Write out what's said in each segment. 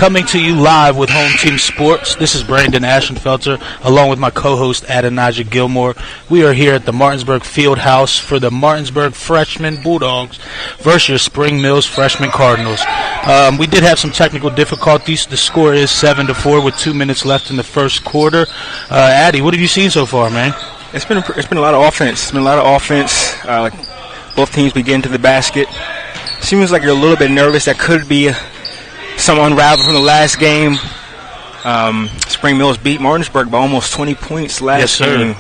coming to you live with Home Team Sports. This is Brandon Ashenfelter, along with my co-host Adonijah Gilmore. We are here at the Martinsburg Fieldhouse for the Martinsburg Freshman Bulldogs versus your Spring Mills Freshman Cardinals. We did have some technical difficulties. The score is 7-4 with 2 minutes left in the first quarter. Addy, what have you seen so far, man? It's been a lot of offense. It's been a lot of offense. Both teams be getting to the basket. Seems like you're a little bit nervous. That could be some unravel from the last game. Spring Mills beat Martinsburg by almost 20 points last game.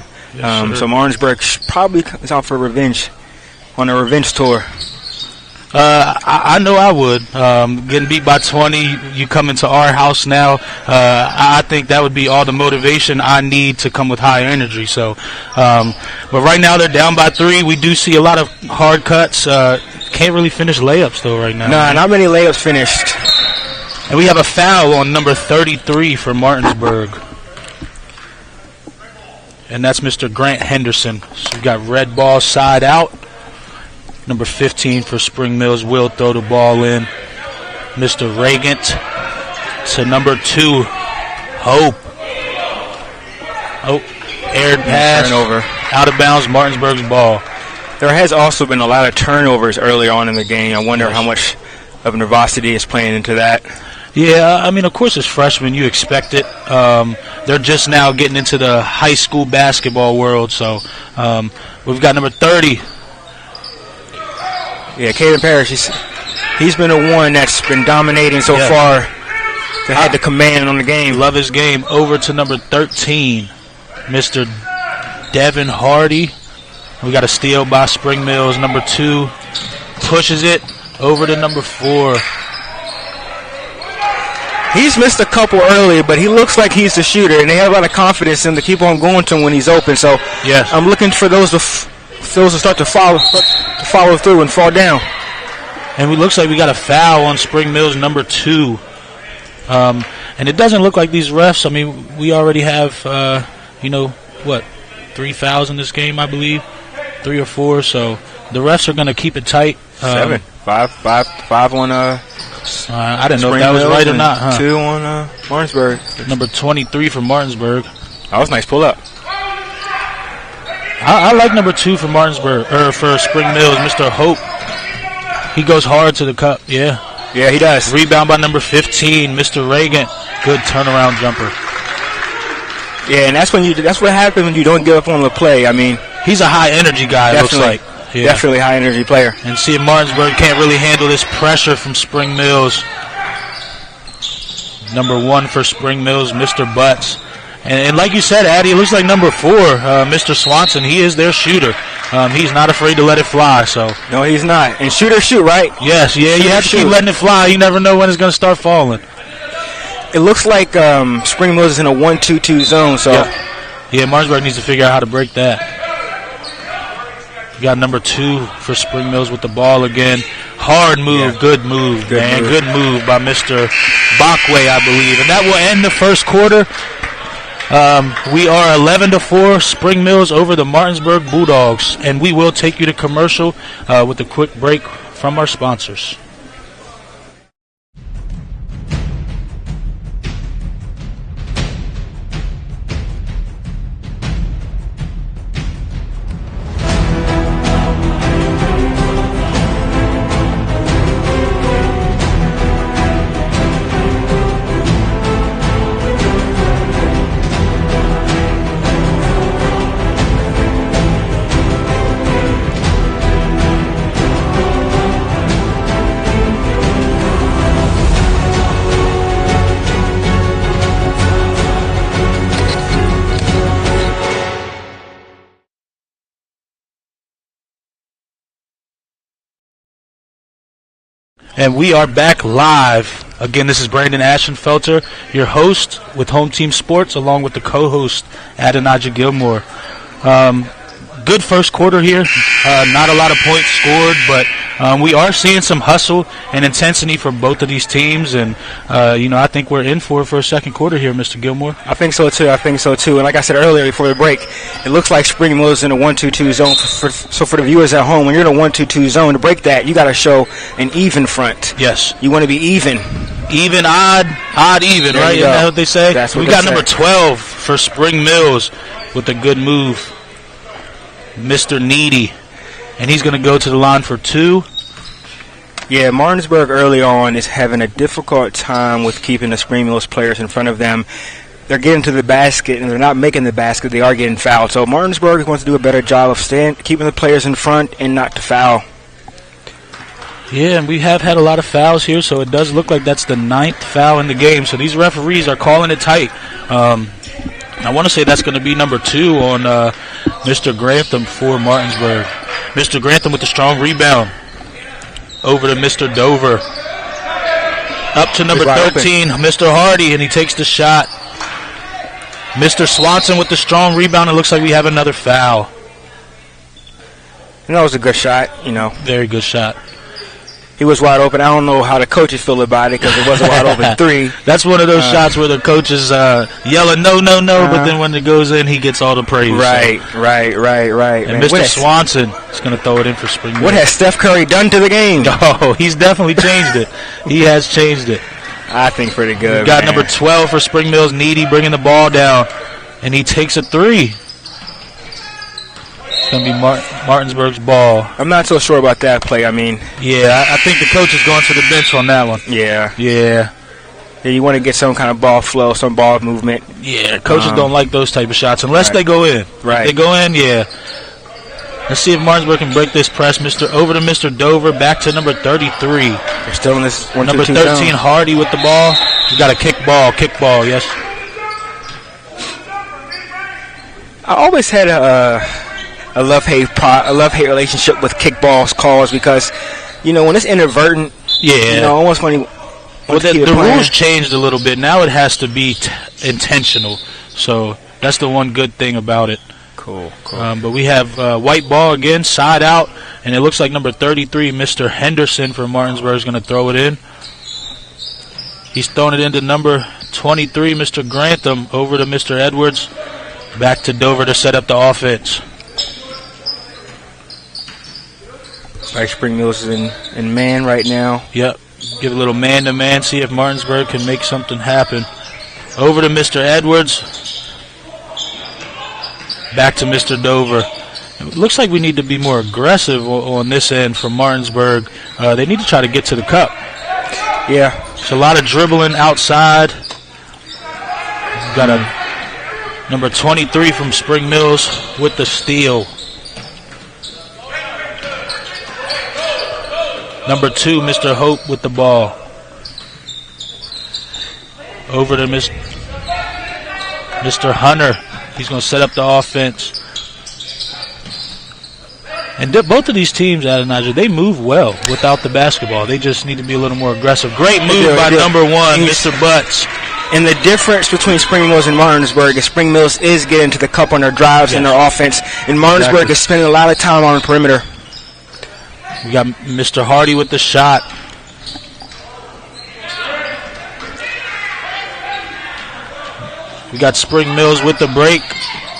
So Martinsburg probably is out for revenge, on a revenge tour. I know I would. Getting beat by 20, you come into our house now. I think that would be all the motivation I need to come with high energy. So, but right now they're down by 3. We do see a lot of hard cuts. Can't really finish layups though right now. Nah, not many layups finished. And we have a foul on number 33 for Martinsburg. And that's Mr. Grant Henderson. So we've got red ball side out. Number 15 for Spring Mills will throw the ball in. Mr. Regant to number 2, Hope. Oh, aired pass. Turnover. Out of bounds, Martinsburg's ball. There has also been a lot of turnovers early on in the game. I wonder how much of nervosity is playing into that. Yeah, I mean, of course, as freshmen, you expect it. They're just now getting into the high school basketball world. So we've got number 30. Yeah, Caden Parrish, he's been the one that's been dominating so far. That had the command on the game. Love his game. Over to number 13, Mr. Devin Hardy. We got a steal by Spring Mills. Number 2 pushes it over to number 4. He's missed a couple early, but he looks like he's the shooter, and they have a lot of confidence in him to keep on going to him when he's open. So yes, I'm looking for those to start to follow through and fall down. And it looks like we got a foul on Spring Mills number 2. And it doesn't look like these refs. I mean, we already have 3 fouls in this game, I believe, 3 or 4. So the refs are going to keep it tight. 7, 5 on. I didn't know if that was right or not. Huh? 2 on Martinsburg. Number 23 for Martinsburg. That was a nice pull up. I like number 2 for Martinsburg, or for Spring Mills, Mr. Hope. He goes hard to the cup. Yeah, he does. Rebound by number 15, Mr. Reagan. Good turnaround jumper. Yeah, and that's what happens when you don't give up on the play. I mean, he's a high energy guy. Definitely. It looks like. Yeah. Definitely high energy player. And see if Martinsburg can't really handle this pressure from Spring Mills. Number 1 for Spring Mills, Mr. Butts. And like you said, Addy, it looks like number 4, Mr. Swanson. He is their shooter. He's not afraid to let it fly. So no, he's not. And shoot, right? Yes, yeah. You have to keep letting it fly. You never know when it's going to start falling. It looks like Spring Mills is in a 1-2-2 zone. So yeah, Martinsburg needs to figure out how to break that. You got number 2 for Spring Mills with the ball again. Hard move, good move, man. Good move by Mr. Backway, I believe. And that will end the first quarter. We are 11-4, Spring Mills over the Martinsburg Bulldogs. And we will take you to commercial with a quick break from our sponsors. And we are back live. Again, this is Brandon Ashenfelter, your host with Home Team Sports, along with the co-host, Adonijah Gilmore. good first quarter here. Not a lot of points scored, but we are seeing some hustle and intensity from both of these teams. And, I think we're in for a second quarter here, Mr. Gilmore. I think so, too. And like I said earlier before the break, it looks like Spring Mills is in a 1-2-2 zone. So for the viewers at home, when you're in a 1-2-2 zone, to break that, you got to show an even front. Yes. You want to be even. Even, odd, even, there right? Isn't that what they say? That's what we got number 12 for Spring Mills with a good move, Mr. Needy. And he's going to go to the line for 2. Yeah, Martinsburg early on is having a difficult time with keeping the Spring Mills players in front of them. They're getting to the basket, and they're not making the basket. They are getting fouled. So Martinsburg wants to do a better job of keeping the players in front and not to foul. Yeah, and we have had a lot of fouls here, so it does look like that's the 9th foul in the game. So these referees are calling it tight. I want to say that's going to be number 2 on Mr. Grantham for Martinsburg. Mr. Grantham with the strong rebound. Over to Mr. Dover. Up to number 13, Mr. Hardy, and he takes the shot. Mr. Swanson with the strong rebound. It looks like we have another foul. That was a good shot, Very good shot. He was wide open. I don't know how the coaches feel about it because it was a wide open 3. That's one of those shots where the coaches yelling no, but then when it goes in, he gets all the praise. Right. And Man, Mr. Swanson is going to throw it in for Spring Mills. What has Steph Curry done to the game? Oh, he's definitely changed it. He has changed it. I think pretty good. We got number 12 for Spring Mills, Needy, bringing the ball down, and he takes a 3. It's going to be Martinsburg's ball. I'm not so sure about that play. Yeah, I think the coach is going to the bench on that one. Yeah, you want to get some kind of ball flow, some ball movement. Yeah, coaches don't like those type of shots unless they go in. Right. If they go in, yeah. Let's see if Martinsburg can break this press. Over to Mr. Dover, back to number 33. They're still in this 1-2-2 Number 13, zone. Hardy with the ball. You got a kick ball, yes. I always had a love-hate relationship with kickballs calls because, when it's inadvertent, almost when the rules changed a little bit. Now it has to be intentional. So that's the one good thing about it. Cool. But we have white ball again, side out, and it looks like number 33, Mr. Henderson from Martinsburg, is going to throw it in. He's throwing it into number 23, Mr. Grantham, over to Mr. Edwards. Back to Dover to set up the offense. Like Spring Mills is in man right now. Yep. Give a little man-to-man, see if Martinsburg can make something happen. Over to Mr. Edwards. Back to Mr. Dover. It looks like we need to be more aggressive on this end from Martinsburg. They need to try to get to the cup. Yeah. It's a lot of dribbling outside. We've got a number 23 from Spring Mills with the steal. Number 2, Mr. Hope with the ball. Over to Mr. Hunter. He's going to set up the offense. And both of these teams, Adonijah, they move well without the basketball. They just need to be a little more aggressive. Great move by number 1, Mr. Butts. And the difference between Spring Mills and Martinsburg is Spring Mills is getting to the cup on their drives and their offense, and Martinsburg is spending a lot of time on the perimeter. We got Mr. Hardy with the shot. We got Spring Mills with the break.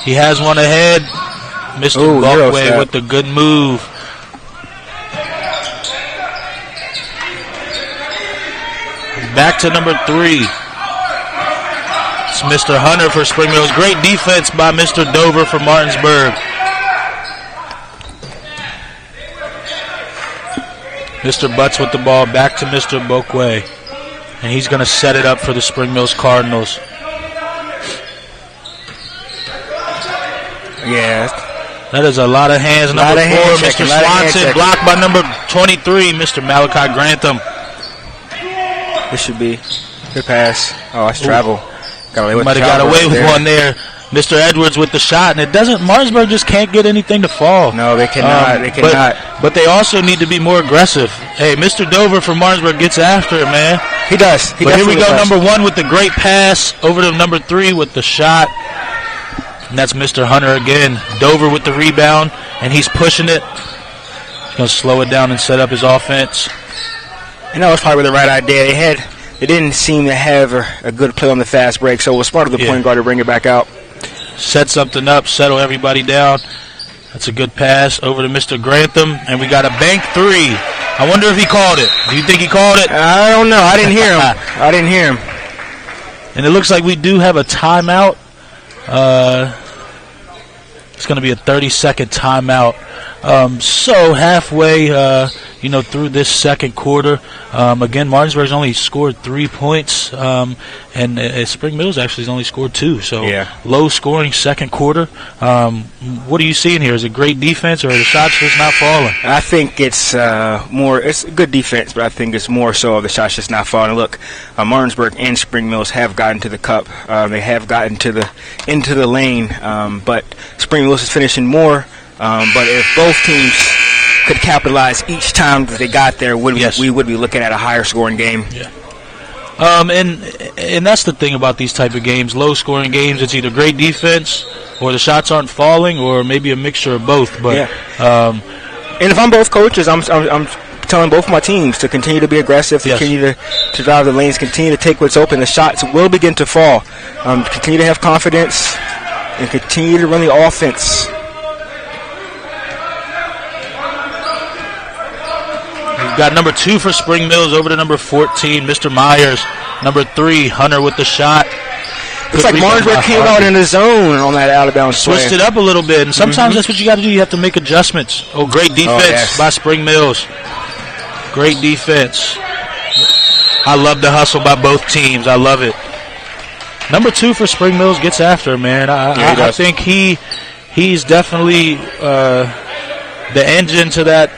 He has one ahead. Mr. Buckway with the good move. Back to number 3. It's Mr. Hunter for Spring Mills. Great defense by Mr. Dover for Martinsburg. Mr. Butts with the ball. Back to Mr. Buckway. And he's going to set it up for the Spring Mills Cardinals. Yeah. That is a lot of hands. Number 4, Mr. Swanson, blocked by number 23, Mr. Malachi Grantham. This should be good pass. Oh, that's travel. Might have got away with one there. Mr. Edwards with the shot, and it doesn't. Martinsburg just can't get anything to fall. No, they cannot. They cannot. But they also need to be more aggressive. Hey, Mr. Dover from Martinsburg gets after it, man. He does. But here we go. Number 1 with the great pass over to number 3 with the shot. And that's Mr. Hunter again. Dover with the rebound, and he's pushing it. He's going to slow it down and set up his offense. And that was probably the right idea. They didn't seem to have a good play on the fast break, so it was smart of the point guard to bring it back out. Set something up, settle everybody down. That's a good pass over to Mr. Grantham, and we got a bank three. I wonder if he called it. Do you think he called it? I don't know. I didn't hear him. And it looks like we do have a timeout. It's going to be a 30-second timeout. So halfway, through this second quarter, again, Martinsburg's only scored 3 points, and Spring Mills actually has only scored 2. So low-scoring second quarter. What are you seeing here? Is it great defense, or are the shots just not falling? I think it's it's good defense, but I think it's more so of the shots just not falling. Look, Martinsburg and Spring Mills have gotten to the cup. They have gotten into the lane, but Spring Mills is finishing more. But if both teams could capitalize each time that they got there, we would be looking at a higher scoring game. Yeah. And that's the thing about these type of games, low scoring games. It's either great defense, or the shots aren't falling, or maybe a mixture of both. But and if I'm both coaches, I'm telling both of my teams to continue to be aggressive, continue to drive the lanes, continue to take what's open. The shots will begin to fall. Continue to have confidence and continue to run the offense. Got number 2 for Spring Mills over to number 14, Mr. Myers. Number 3, Hunter with the shot. Looks like Martinsburg came out in the zone on that out-of-bounds swing. Switched it up a little bit, and sometimes that's what you got to do. You have to make adjustments. Oh, great defense by Spring Mills. Great defense. I love the hustle by both teams. I love it. Number 2 for Spring Mills gets after, man. I think he's definitely the engine to that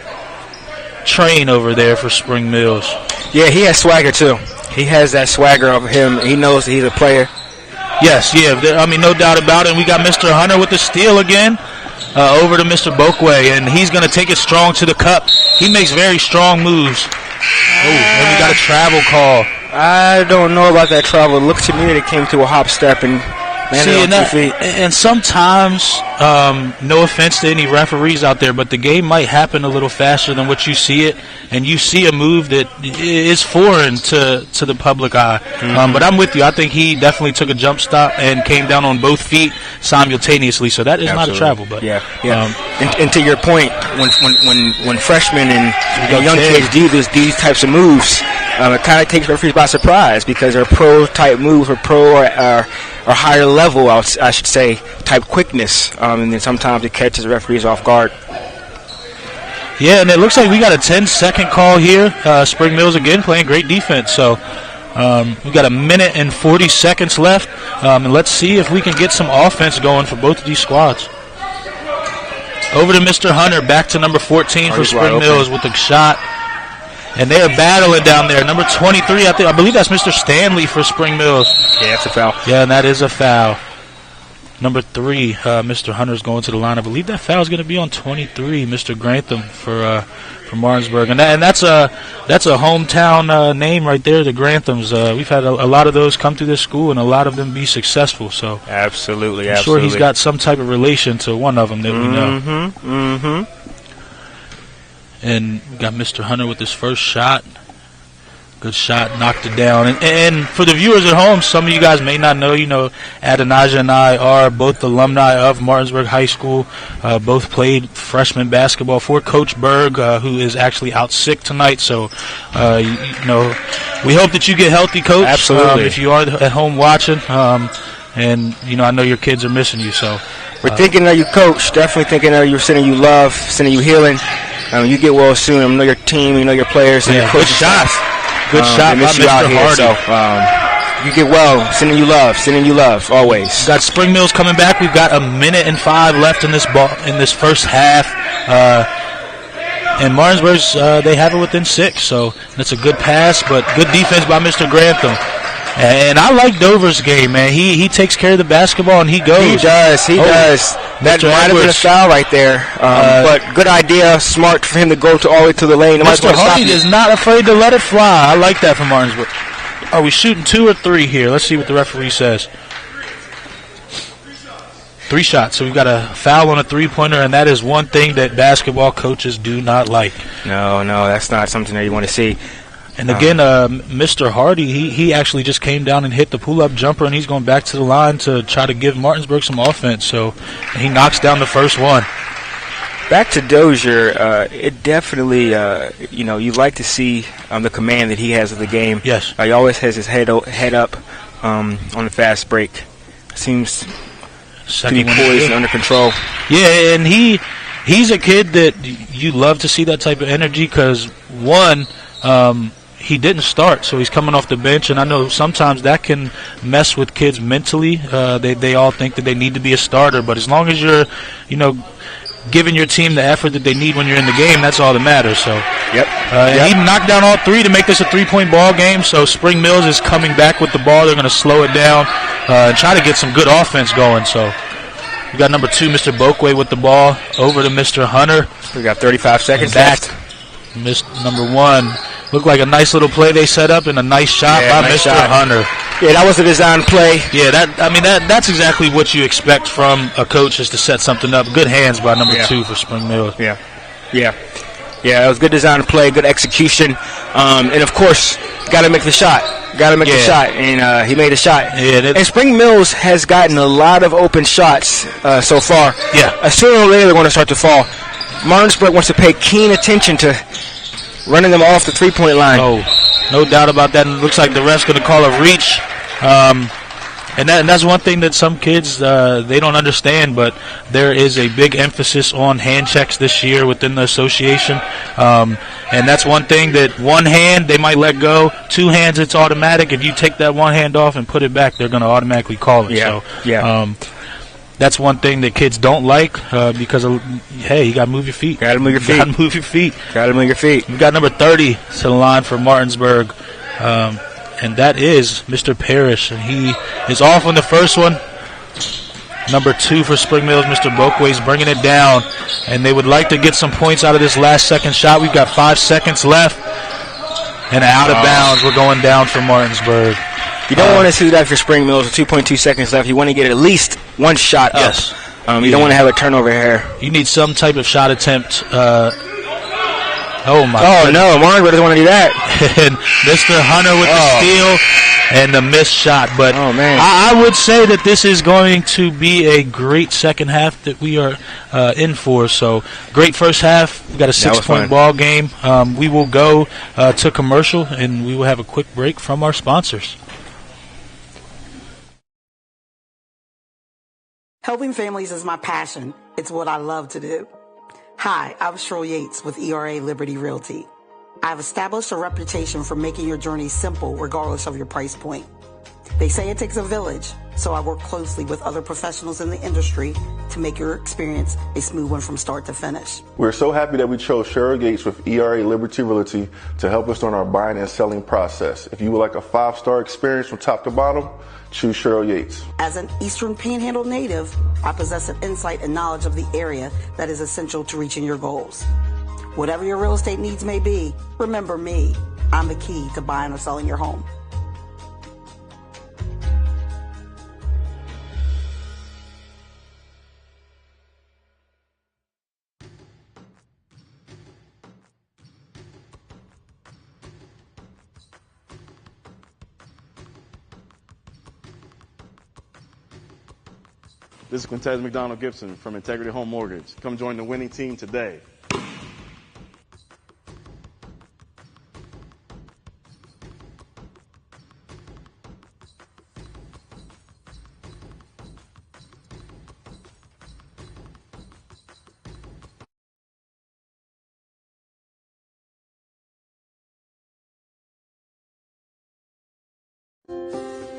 train over there for Spring Mills. Yeah, he has swagger too. He has that swagger of him. He knows that he's a player. Yes, no doubt about it. And we got Mr. Hunter with the steal again over to Mr. Bokway, and he's going to take it strong to the cup. He makes very strong moves. And we got a travel call. I don't know about that travel. It looked to me that it came to a hop step and landed on 2 feet. And sometimes, no offense to any referees out there, but the game might happen a little faster than what you see it, and you see a move that is foreign to the public eye. But I'm with you. I think he definitely took a jump stop and came down on both feet simultaneously. So that is not a travel. But and to your point, when freshmen and young kids do these types of moves, it kind of takes referees by surprise because they're pro-type moves or or higher level, I should say, type quickness, and then sometimes it catches the referees off guard. Yeah, and it looks like we got a 10-second call here. Spring Mills again playing great defense. So we got a minute and 40 seconds left, and let's see if we can get some offense going for both of these squads. Over to Mr. Hunter, back to number 14 for Spring Mills with the shot. And they're battling down there. Number 23, I believe that's Mr. Stanley for Spring Mills. Yeah, that's a foul. Yeah, and that is a foul. Number 3, Mr. Hunter's going to the line. I believe that foul is going to be on 23, Mr. Grantham for Martinsburg. And that's a hometown name right there, the Granthams. We've had a lot of those come through this school, and a lot of them be successful. So absolutely. I'm sure he's got some type of relation to one of them that we know. And we got Mr. Hunter with his first shot. Good shot, knocked it down. And for the viewers at home, some of you guys may not know, Adonijah and I are both alumni of Martinsburg High School. Both played freshman basketball for Coach Berg, who is actually out sick tonight. So, we hope that you get healthy, Coach. Absolutely. If you are at home watching. And, I know your kids are missing you. So we're thinking of you, Coach. Definitely thinking of you, sending you love, sending you healing. You get well soon. I know your team, your players, and your coaching staff. Good shot by Mr. Hardy. You get well. Sending you love, always. Got Spring Mills coming back. We've got a minute and 5 left in this first half. And Martinsburg's, they have it within 6. So that's a good pass, but good defense by Mr. Grantham. And I like Dover's game, man. He takes care of the basketball, and he goes. He does. That might have been a foul right there. But good idea. Smart for him to go all the way to the lane. Mr. Hardy is not afraid to let it fly. I like that from Martinsburg. Are we shooting 2 or 3 here? Let's see what the referee says. 3 shots. So we've got a foul on a three-pointer, and that is one thing that basketball coaches do not like. No, that's not something that you want to see. And again, Mr. Hardy, he actually just came down and hit the pull-up jumper, and he's going back to the line to try to give Martinsburg some offense. So he knocks down the first one. Back to Dozier, it definitely, you like to see the command that he has of the game. Yes. He always has his head up on the fast break. Seems to be poised and under control. Yeah, and he's a kid that you love to see that type of energy because, one, he didn't start, so he's coming off the bench, and I know sometimes that can mess with kids mentally. They all think that they need to be a starter, but as long as you're, giving your team the effort that they need when you're in the game, that's all that matters. So, He knocked down all 3 to make this a 3-point ball game. So Spring Mills is coming back with the ball. They're going to slow it down and try to get some good offense going. So we got number 2, Mr. Boakway, with the ball over to Mr. Hunter. We got 35 seconds left. Number 1. Looked like a nice little play they set up and a nice shot by Mr. Hunter. Yeah, that was a design play. Yeah, that's exactly what you expect from a coach, is to set something up. Good hands by number 2 for Spring Mills. Yeah, it was good design play, good execution, and of course, got to make the shot. The shot, and he made a shot. Yeah, and Spring Mills has gotten a lot of open shots so far. Yeah. Sooner or later, they're going to start to fall. Martinsburg wants to pay keen attention to running them off the three-point line. Oh, no doubt about that. And it looks like the ref's going to call a reach. And that's one thing that some kids, they don't understand, but there is a big emphasis on hand checks this year within the association. And that's one thing that one hand they might let go. 2 hands, it's automatic. If you take that one hand off and put it back, they're going to automatically call it. That's one thing that kids don't like because, you got to move your feet. Got to move your feet. We got number 30 to the line for Martinsburg, and that is Mr. Parrish. And he is off on the first one. Number 2 for Spring Mills, Mr. Boakway's bringing it down, and they would like to get some points out of this last second shot. We've got 5 seconds left, and out of bounds. We're going down for Martinsburg. You don't want to see that for Spring Mills with 2.2 seconds left. You want to get at least one shot up. Yes. You don't want to have a turnover here. You need some type of shot attempt. No, Martinsburg doesn't want to do that. And Mr. Hunter with the steal and the missed shot. But I would say that this is going to be a great second half that we are in for. So great first half. We got a 6-point ball game. We will go to commercial, and we will have a quick break from our sponsors. Helping families is my passion. It's what I love to do. Hi, I'm Cheryl Yates with ERA Liberty Realty. I've established a reputation for making your journey simple regardless of your price point. They say it takes a village, so I work closely with other professionals in the industry to make your experience a smooth one from start to finish. We're so happy that we chose Cheryl Yates with ERA Liberty Realty to help us on our buying and selling process. If you would like a 5-star experience from top to bottom, choose Cheryl Yates. As an Eastern Panhandle native, I possess an insight and knowledge of the area that is essential to reaching your goals. Whatever your real estate needs may be, remember me. I'm the key to buying or selling your home. This is Quintez McDonald Gibson from Integrity Home Mortgage. Come join the winning team today.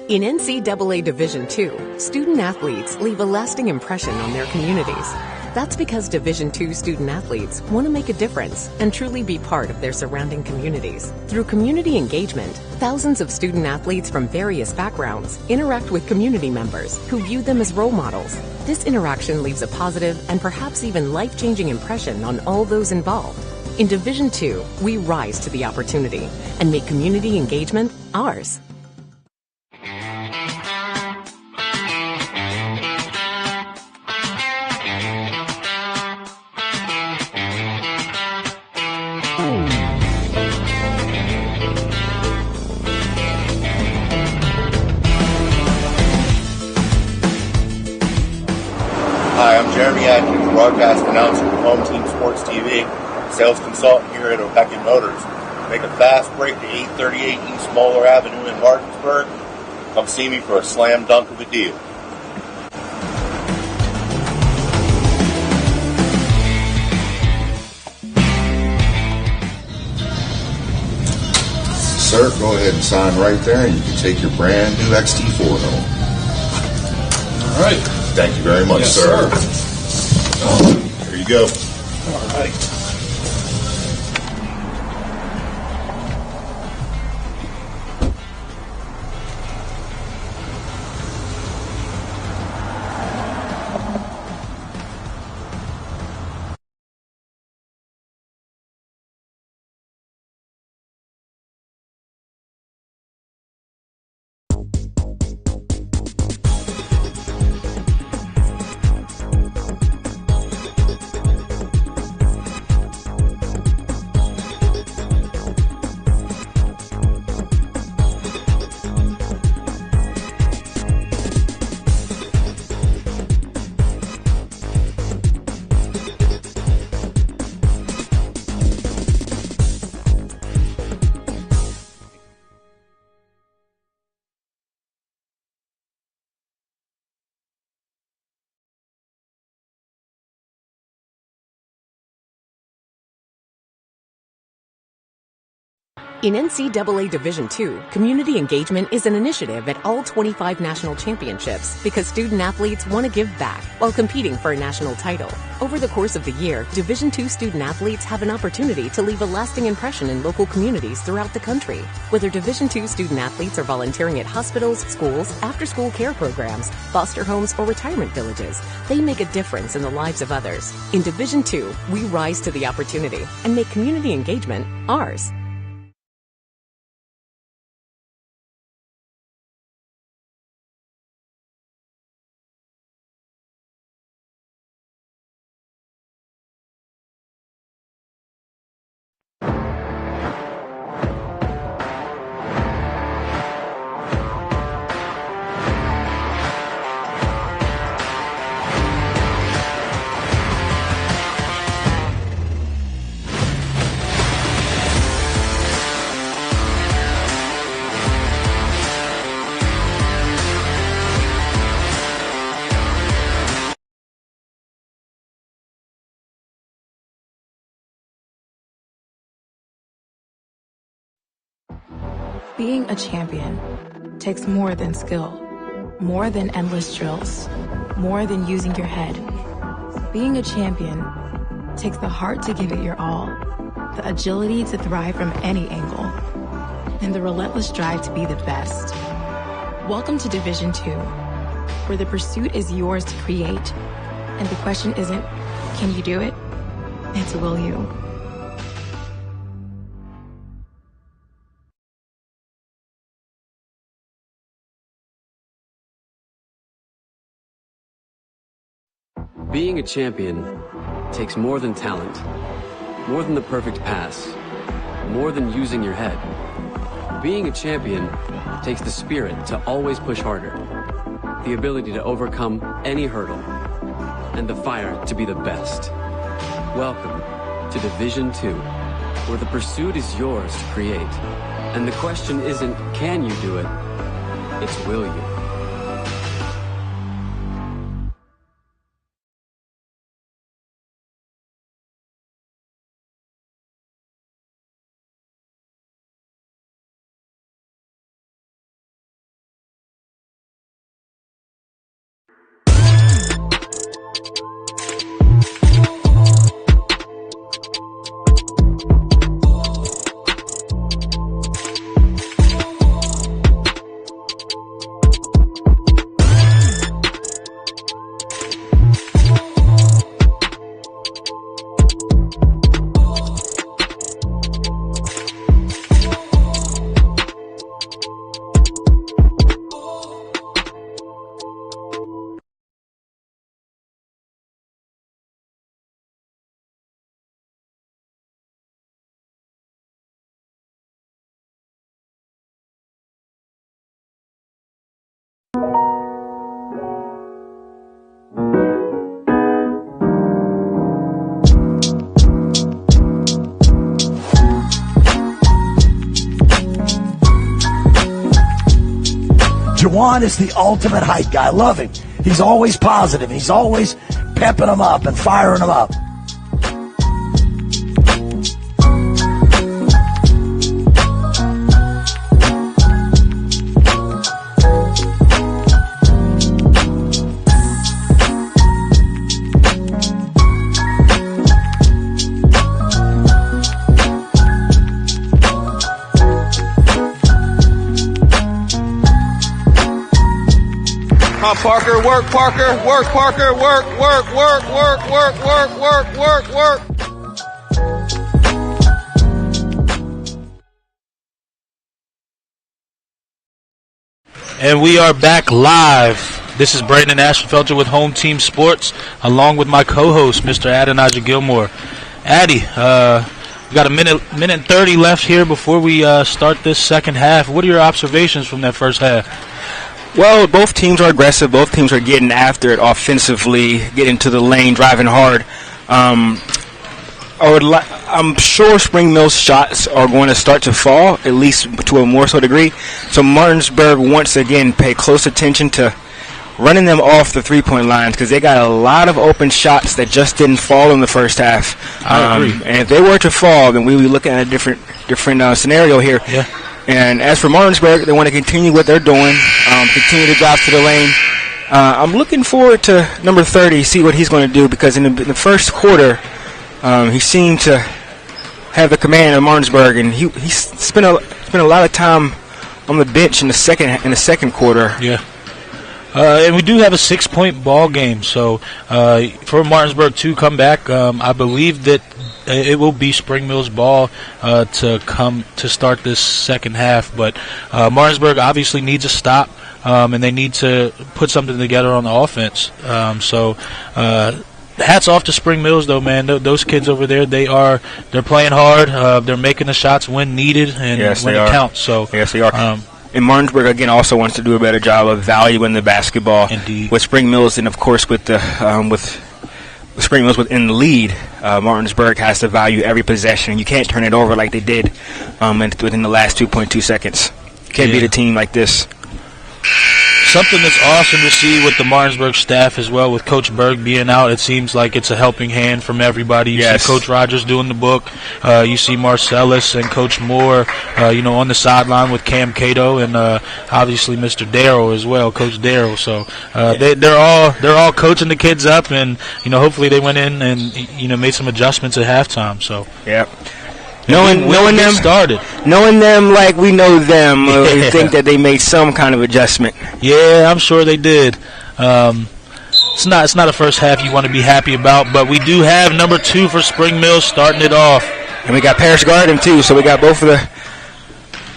In NCAA Division II, student athletes leave a lasting impression on their communities. That's because Division II student athletes want to make a difference and truly be part of their surrounding communities. Through community engagement, thousands of student athletes from various backgrounds interact with community members who view them as role models. This interaction leaves a positive and perhaps even life-changing impression on all those involved. In Division II, we rise to the opportunity and make community engagement ours. Jeremy Atkins, broadcast announcer with Home Team Sports TV, sales consultant here at O'Beckett Motors. Make a fast break to 838 East Moeller Avenue in Martinsburg. Come see me for a slam dunk of a deal. Sir, go ahead and sign right there, and you can take your brand new XT4 home. All right. Thank you very much, Yes, sir. There you go. All right. In NCAA Division II, community engagement is an initiative at all 25 national championships because student-athletes want to give back while competing for a national title. Over the course of the year, Division II student-athletes have an opportunity to leave a lasting impression in local communities throughout the country. Whether Division II student-athletes are volunteering at hospitals, schools, after-school care programs, foster homes, or retirement villages, they make a difference in the lives of others. In Division II, we rise to the opportunity and make community engagement ours. Being a champion takes more than skill, more than endless drills, more than using your head. Being a champion takes the heart to give it your all, the agility to thrive from any angle, and the relentless drive to be the best. Welcome to Division II, where the pursuit is yours to create, and the question isn't, can you do it? It's, will you? Being a champion takes more than talent, more than the perfect pass, more than using your head. Being a champion takes the spirit to always push harder, the ability to overcome any hurdle, and the fire to be the best. Welcome to Division II, where the pursuit is yours to create. And the question isn't, can you do it? It's, will you? Juan is the ultimate hype guy. I love him. He's always positive. He's always pepping them up and firing them up. Parker, work, Parker, work, Parker, work, work, work, work, work, work, work, work, work. And we are back live. This is Brandon Ashenfelter with Home Team Sports, along with my co-host, Mr. Adonijah Gilmore. Addy, we got a minute and 30 left here before we start this second half. What are your observations from that first half? Well, both teams are aggressive. Both teams are getting after it offensively, getting to the lane, driving hard. I'm sure Spring Mill's shots are going to start to fall, at least to a more so degree. So Martinsburg once again pay close attention to running them off the three-point lines because they got a lot of open shots that just didn't fall in the first half. I agree. And if they were to fall, then we would be looking at a different scenario here. Yeah. And as for Martinsburg, they want to continue what they're doing, continue to drive to the lane. I'm looking forward to number 30, see what he's going to do, because in the first quarter, he seemed to have the command of Martinsburg, and he spent a lot of time on the bench in the second quarter. Yeah. And we do have a 6-point ball game, so for Martinsburg to come back, I believe that it will be Spring Mill's ball to start this second half. But Martinsburg obviously needs a stop, and they need to put something together on the offense. So hats off to Spring Mills, though, man. Those kids over there, they're playing hard. They're making the shots when needed and when it counts. So yes, they are. And Martinsburg, again, also wants to do a better job of valuing the basketball. Indeed. With Spring Mills, and, of course, with Spring Mills within the lead, Martinsburg has to value every possession. You can't turn it over like they did within the last 2.2 seconds. Can't beat a team like this. Something that's awesome to see with the Martinsburg staff as well, with Coach Berg being out. It seems like it's a helping hand from everybody. You see Coach Rogers doing the book. You see Marcellus and Coach Moore, on the sideline with Cam Cato, and obviously Mr. Darrell as well, Coach Darrell. So they're all coaching the kids up, and hopefully they went in and made some adjustments at halftime. So yeah. Knowing them like we know them, we think that they made some kind of adjustment. Yeah, I'm sure they did. It's not a first half you want to be happy about, but we do have number 2 for Spring Mills starting it off, and we got Parrish Garden too. So we got both of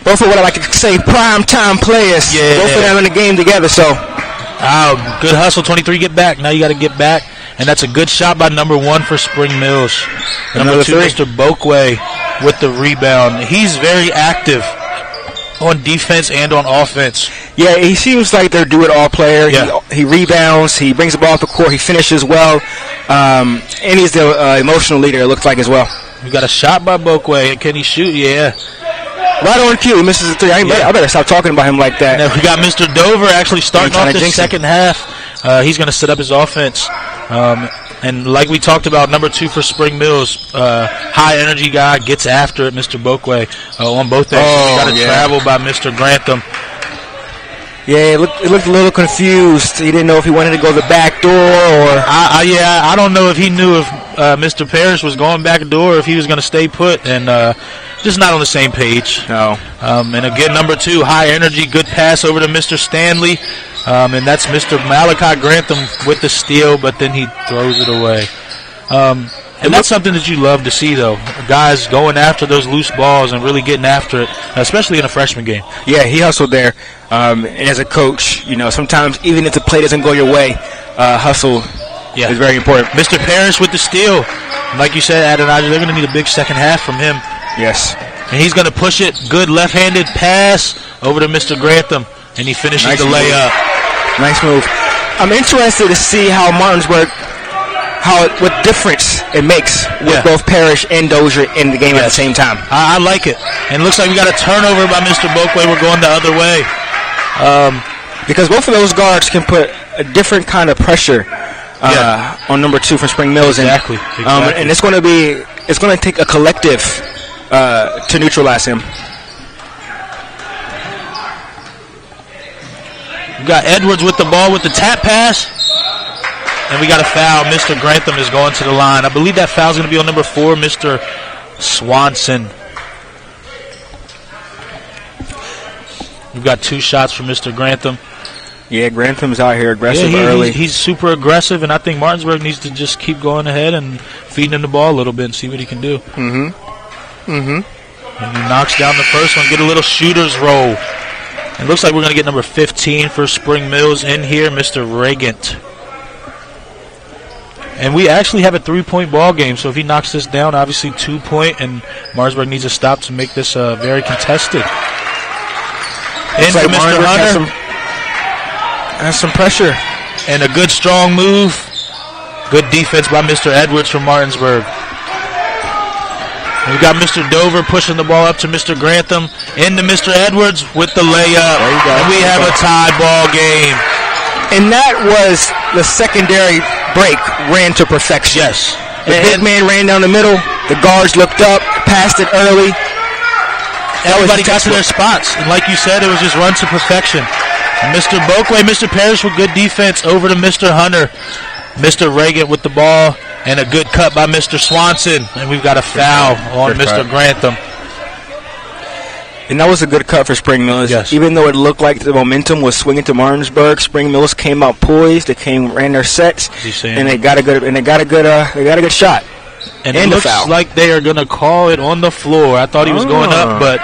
what I like to say prime time players. Yeah, both of them in the game together. So, good hustle, 23. Get back now. You got to get back, and that's a good shot by number 1 for Spring Mills. Number 2, Mr. Boakway, with the rebound. He's very active on defense and on offense. Yeah, he seems like they're do-it-all player. Yeah. He rebounds, he brings the ball off the court, he finishes well, and he's the emotional leader, it looks like, as well. We got a shot by Boakway. Can he shoot? Yeah. Right on cue. He misses a 3. I better stop talking about him like that. Now we got Mr. Dover actually starting off the second half. He's going to set up his offense. And like we talked about, number 2 for Spring Mills, high energy guy, gets after it, Mr. Boakway, on both ends. Got a travel by Mr. Grantham. Yeah, it looked a little confused. He didn't know if he wanted to go the back door or... I don't know if he knew if Mr. Parrish was going back door or if he was going to stay put, and just not on the same page. No. And again, number 2, high energy, good pass over to Mr. Stanley. And that's Mr. Malachi Grantham with the steal, but then he throws it away. And that's something that you love to see, though. Guys going after those loose balls and really getting after it, especially in a freshman game. Yeah, he hustled there. And as a coach, sometimes even if the play doesn't go your way, hustle is very important. Mr. Parrish with the steal. Like you said, Adonijah, they're going to need a big second half from him. Yes. And he's going to push it. Good left-handed pass over to Mr. Grantham, and he finishes the layup. Nice move. I'm interested to see how Martinsburg, what difference it makes with both Parrish and Dozier in the game at the same time. I like it. And it looks like we got a turnover by Mr. Boakway. We're going the other way. because both of those guards can put a different kind of pressure on number 2 from Spring Mills. Exactly. And it's going to take a collective to neutralize him. We got Edwards with the ball with the tap pass. And we got a foul. Mr. Grantham is going to the line. I believe that foul is going to be on number 4, Mr. Swanson. We've got 2 shots from Mr. Grantham. Yeah, Grantham's out here aggressive early. He's super aggressive, and I think Martinsburg needs to just keep going ahead and feeding him the ball a little bit and see what he can do. And he knocks down the first one, get a little shooter's roll. It looks like we're going to get number 15 for Spring Mills in here, Mr. Regant. And we actually have a 3-point ball game, so if he knocks this down, obviously 2-point, and Martinsburg needs a stop to make this very contested. Looks like Mr. Hunter has some pressure. And a good strong move. Good defense by Mr. Edwards from Martinsburg. And we got Mr. Dover pushing the ball up to Mr. Grantham. Into Mr. Edwards with the layup. There you go. And we have a tie ball game. And that was the secondary break ran to perfection. Yes. The big man ran down the middle. The guards looked up, passed it early. Everybody got to their spots. And like you said, it was just run to perfection. And Mr. Boakway, Mr. Parrish with good defense over to Mr. Hunter. Mr. Reagan with the ball. And a good cut by Mr. Swanson. And we've got a foul on Mr. Grantham. And that was a good cut for Spring Mills. Yes. Even though it looked like the momentum was swinging to Martinsburg, Spring Mills came out poised. They ran their sets, and they got a good shot. And it looks like they are going to call it on the floor. I thought he was going up, but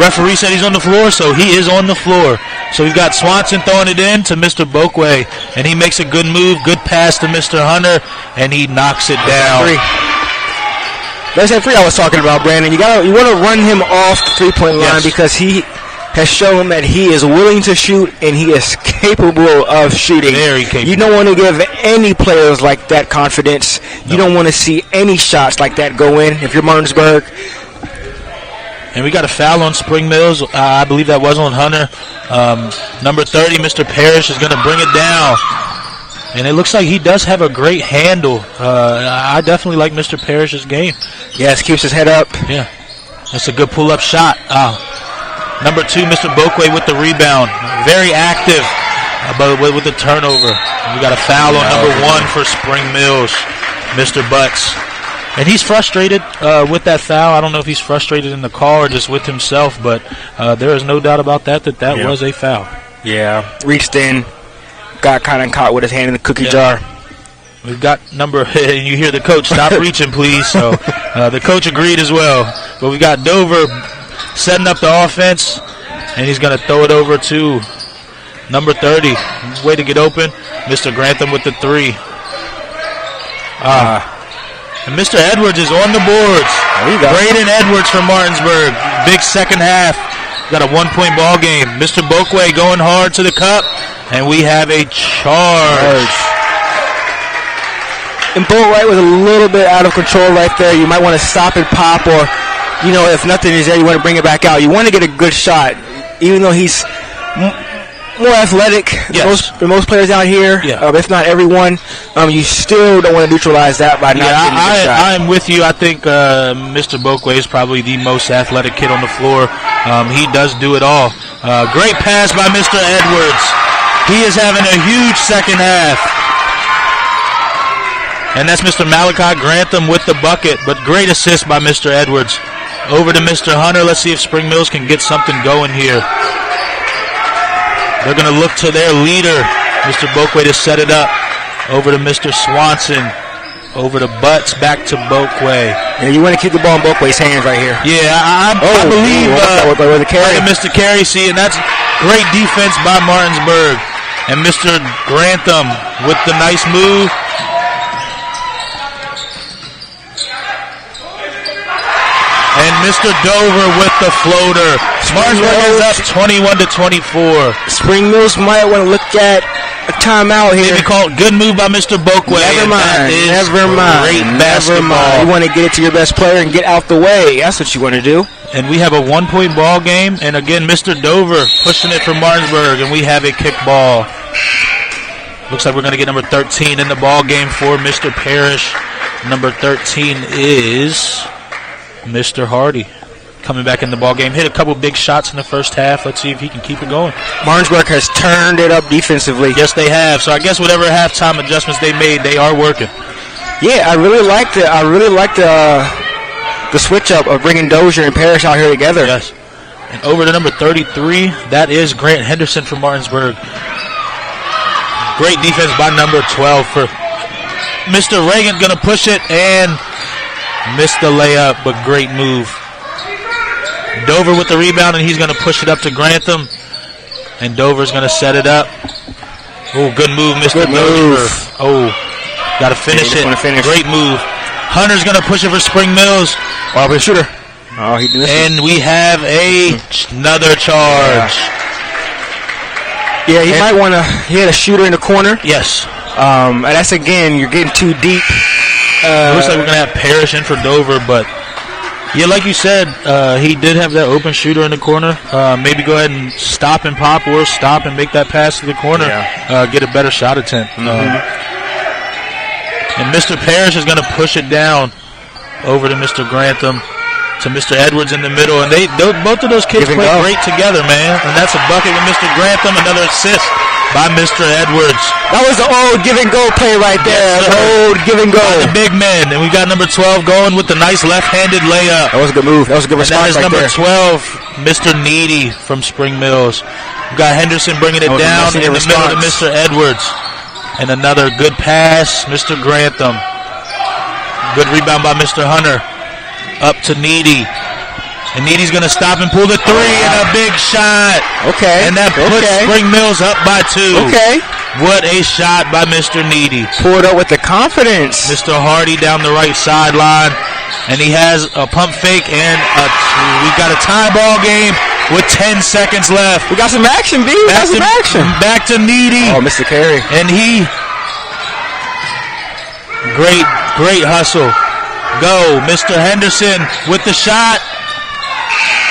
referee said he's on the floor, so he is on the floor. So we've got Swanson throwing it in to Mster Boakway, and he makes a good move, good pass to Mr. Hunter, and he knocks it down. That's that 3 I was talking about, Brandon. You want to run him off the 3-point line because he has shown that he is willing to shoot and he is capable of shooting. Very capable. You don't want to give any players like that confidence. No. You don't want to see any shots like that go in if you're Martinsburg. And we got a foul on Spring Mills. I believe that was on Hunter. Number 30, Mr. Parrish, is going to bring it down. And it looks like he does have a great handle. I definitely like Mr. Parrish's game. Yes, keeps his head up. Yeah, that's a good pull-up shot. Number 2, Mr. Boakway with the rebound. Very active, but with the turnover. We got a foul on number 1 for Spring Mills, Mr. Butts. And he's frustrated with that foul. I don't know if he's frustrated in the call or just with himself, but there is no doubt about that was a foul. Yeah, reached in. Got kind of caught with his hand in the cookie jar. We've got and you hear the coach, stop reaching, please. So the coach agreed as well. But we got Dover setting up the offense, and he's going to throw it over to number 30. Way to get open. Mr. Grantham with the 3. And Mr. Edwards is on the boards. Braden Edwards from Martinsburg. Big second half. Got a 1-point ball game. Mr. Boakway going hard to the cup. And we have a charge. And Boatwright was a little bit out of control right there. You might want to stop and pop, or, if nothing is there, you want to bring it back out. You want to get a good shot, even though he's more athletic than most players out here, if not everyone. You still don't want to neutralize that by not getting a good shot. I'm with you. I think Mr. Boakway is probably the most athletic kid on the floor. He does do it all. Great pass by Mr. Edwards. He is having a huge second half. And that's Mr. Malachi Grantham with the bucket, but great assist by Mr. Edwards. Over to Mr. Hunter. Let's see if Spring Mills can get something going here. They're going to look to their leader, Mr. Boakway, to set it up. Over to Mr. Swanson. Over to Butts, back to Boakway. And you want to keep the ball in Boakway's hands right here. Yeah, I believe Mr. Carey, see, and that's great defense by Martinsburg. And Mr. Grantham with the nice move. And Mr. Dover with the floater. Martinsburg is up 21-24. Spring Mills might want to look at a timeout here. Maybe called good move by Mr. Boakway. Never mind. Great basketball. You want to get it to your best player and get out the way. That's what you want to do. And we have a 1-point ball game. And again, Mr. Dover pushing it for Martinsburg. And we have a kick ball. Looks like we're going to get number 13 in the ball game for Mr. Parrish. Number 13 is Mr. Hardy. Coming back in the ball game. Hit a couple big shots in the first half. Let's see if he can keep it going. Martinsburg has turned it up defensively. Yes, they have. So I guess whatever halftime adjustments they made, they are working. Yeah, I really liked it. I really liked the switch up of bringing Dozier and Parrish out here together. Yes. And over to number 33, that is Grant Henderson from Martinsburg. Great defense by number 12 for Mr. Reagan. Going to push it and missed the layup, but great move. Dover with the rebound, and he's going to push it up to Grantham. And Dover's going to set it up. Oh, good move, Mr. Dover. Oh, got to finish it. Great move. Hunter's going to push it for Spring Mills. Oh, but shooter. Oh, he missed it. And we have another charge. Yeah, he might want to. He had a shooter in the corner. Yes. And that's, again, you're getting too deep. Looks like we're going to have Parrish in for Dover, but yeah, like you said, he did have that open shooter in the corner. Maybe go ahead and stop and pop, or stop and make that pass to the corner. Get a better shot attempt. And Mr. Parrish is going to push it down over to Mr. Grantham, to Mr. Edwards in the middle. And both of those kids play great together, man. And that's a bucket with Mr. Grantham, another assist by Mr. Edwards. That was the old give and go play right there. Yes, old give and go. The big men. And we got number 12 going with the nice left-handed layup. That was a good move. That was a good response. And that is number 12, Mr. Needy from Spring Mills. We got Henderson bringing it down in the middle to Mr. Edwards. And another good pass, Mr. Grantham. Good rebound by Mr. Hunter. Up to Needy. And Needy's going to stop and pull the three, and a big shot. Okay. And that puts Spring Mills up by 2. Okay. What a shot by Mr. Needy. Pulled up with the confidence. Mr. Hardy down the right sideline. And he has a pump fake and we've got a tie ball game with 10 seconds left. We got some action, B. We got some action. Back to Needy. Oh, Mr. Carey. And great hustle. Go, Mr. Henderson with the shot.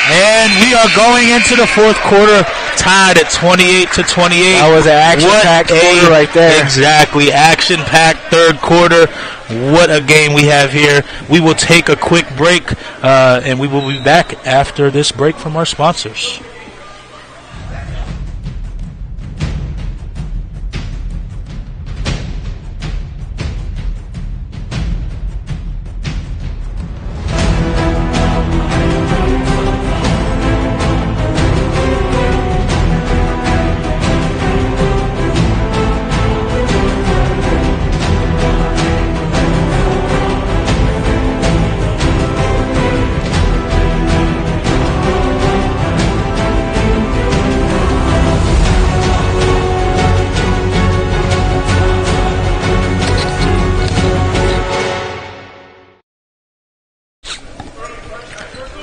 And we are going into the fourth quarter tied at 28-28. That was an action-packed quarter right there. Exactly. Action-packed third quarter. What a game we have here. We will take a quick break, and we will be back after this break from our sponsors.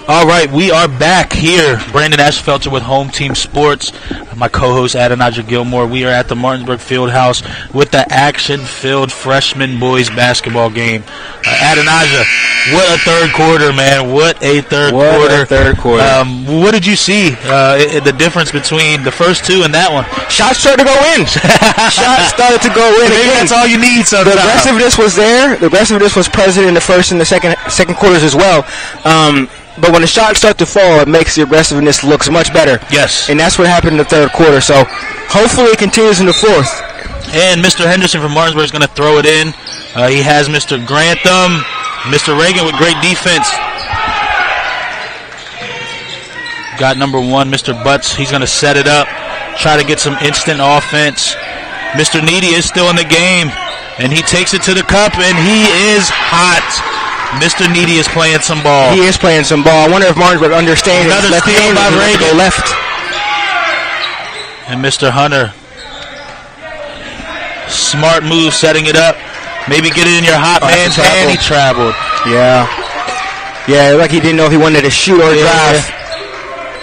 All right, we are back here. Brandon Ashfelter with Home Team Sports. My co-host Adonijah Gilmore. We are at the Martinsburg Fieldhouse with the action-filled freshman boys basketball game. Adonijah, what a third quarter, man! What a third quarter! What did you see? The difference between the first two and that one? Shots started to go in. Shots started to go in. Maybe that's all you need. So the aggressiveness was there. The aggressiveness was present in the first and the second quarters as well. But when the shots start to fall, it makes the aggressiveness looks much better. Yes. And that's what happened in the third quarter. So hopefully it continues in the fourth. And Mr. Henderson from Martinsburg is going to throw it in. He has Mr. Grantham, Mr. Reagan with great defense. Got number 1, Mr. Butts. He's going to set it up, try to get some instant offense. Mr. Needy is still in the game, and he takes it to the cup, and he is hot. Mr. Needy is playing some ball. He is playing some ball. I wonder if Martinsburg understands. Another steal by Reagan. Left. And Mr. Hunter. Smart move, setting it up. Maybe get it in your hot man's hand. He traveled. Yeah. Yeah, like he didn't know if he wanted to shoot or drive.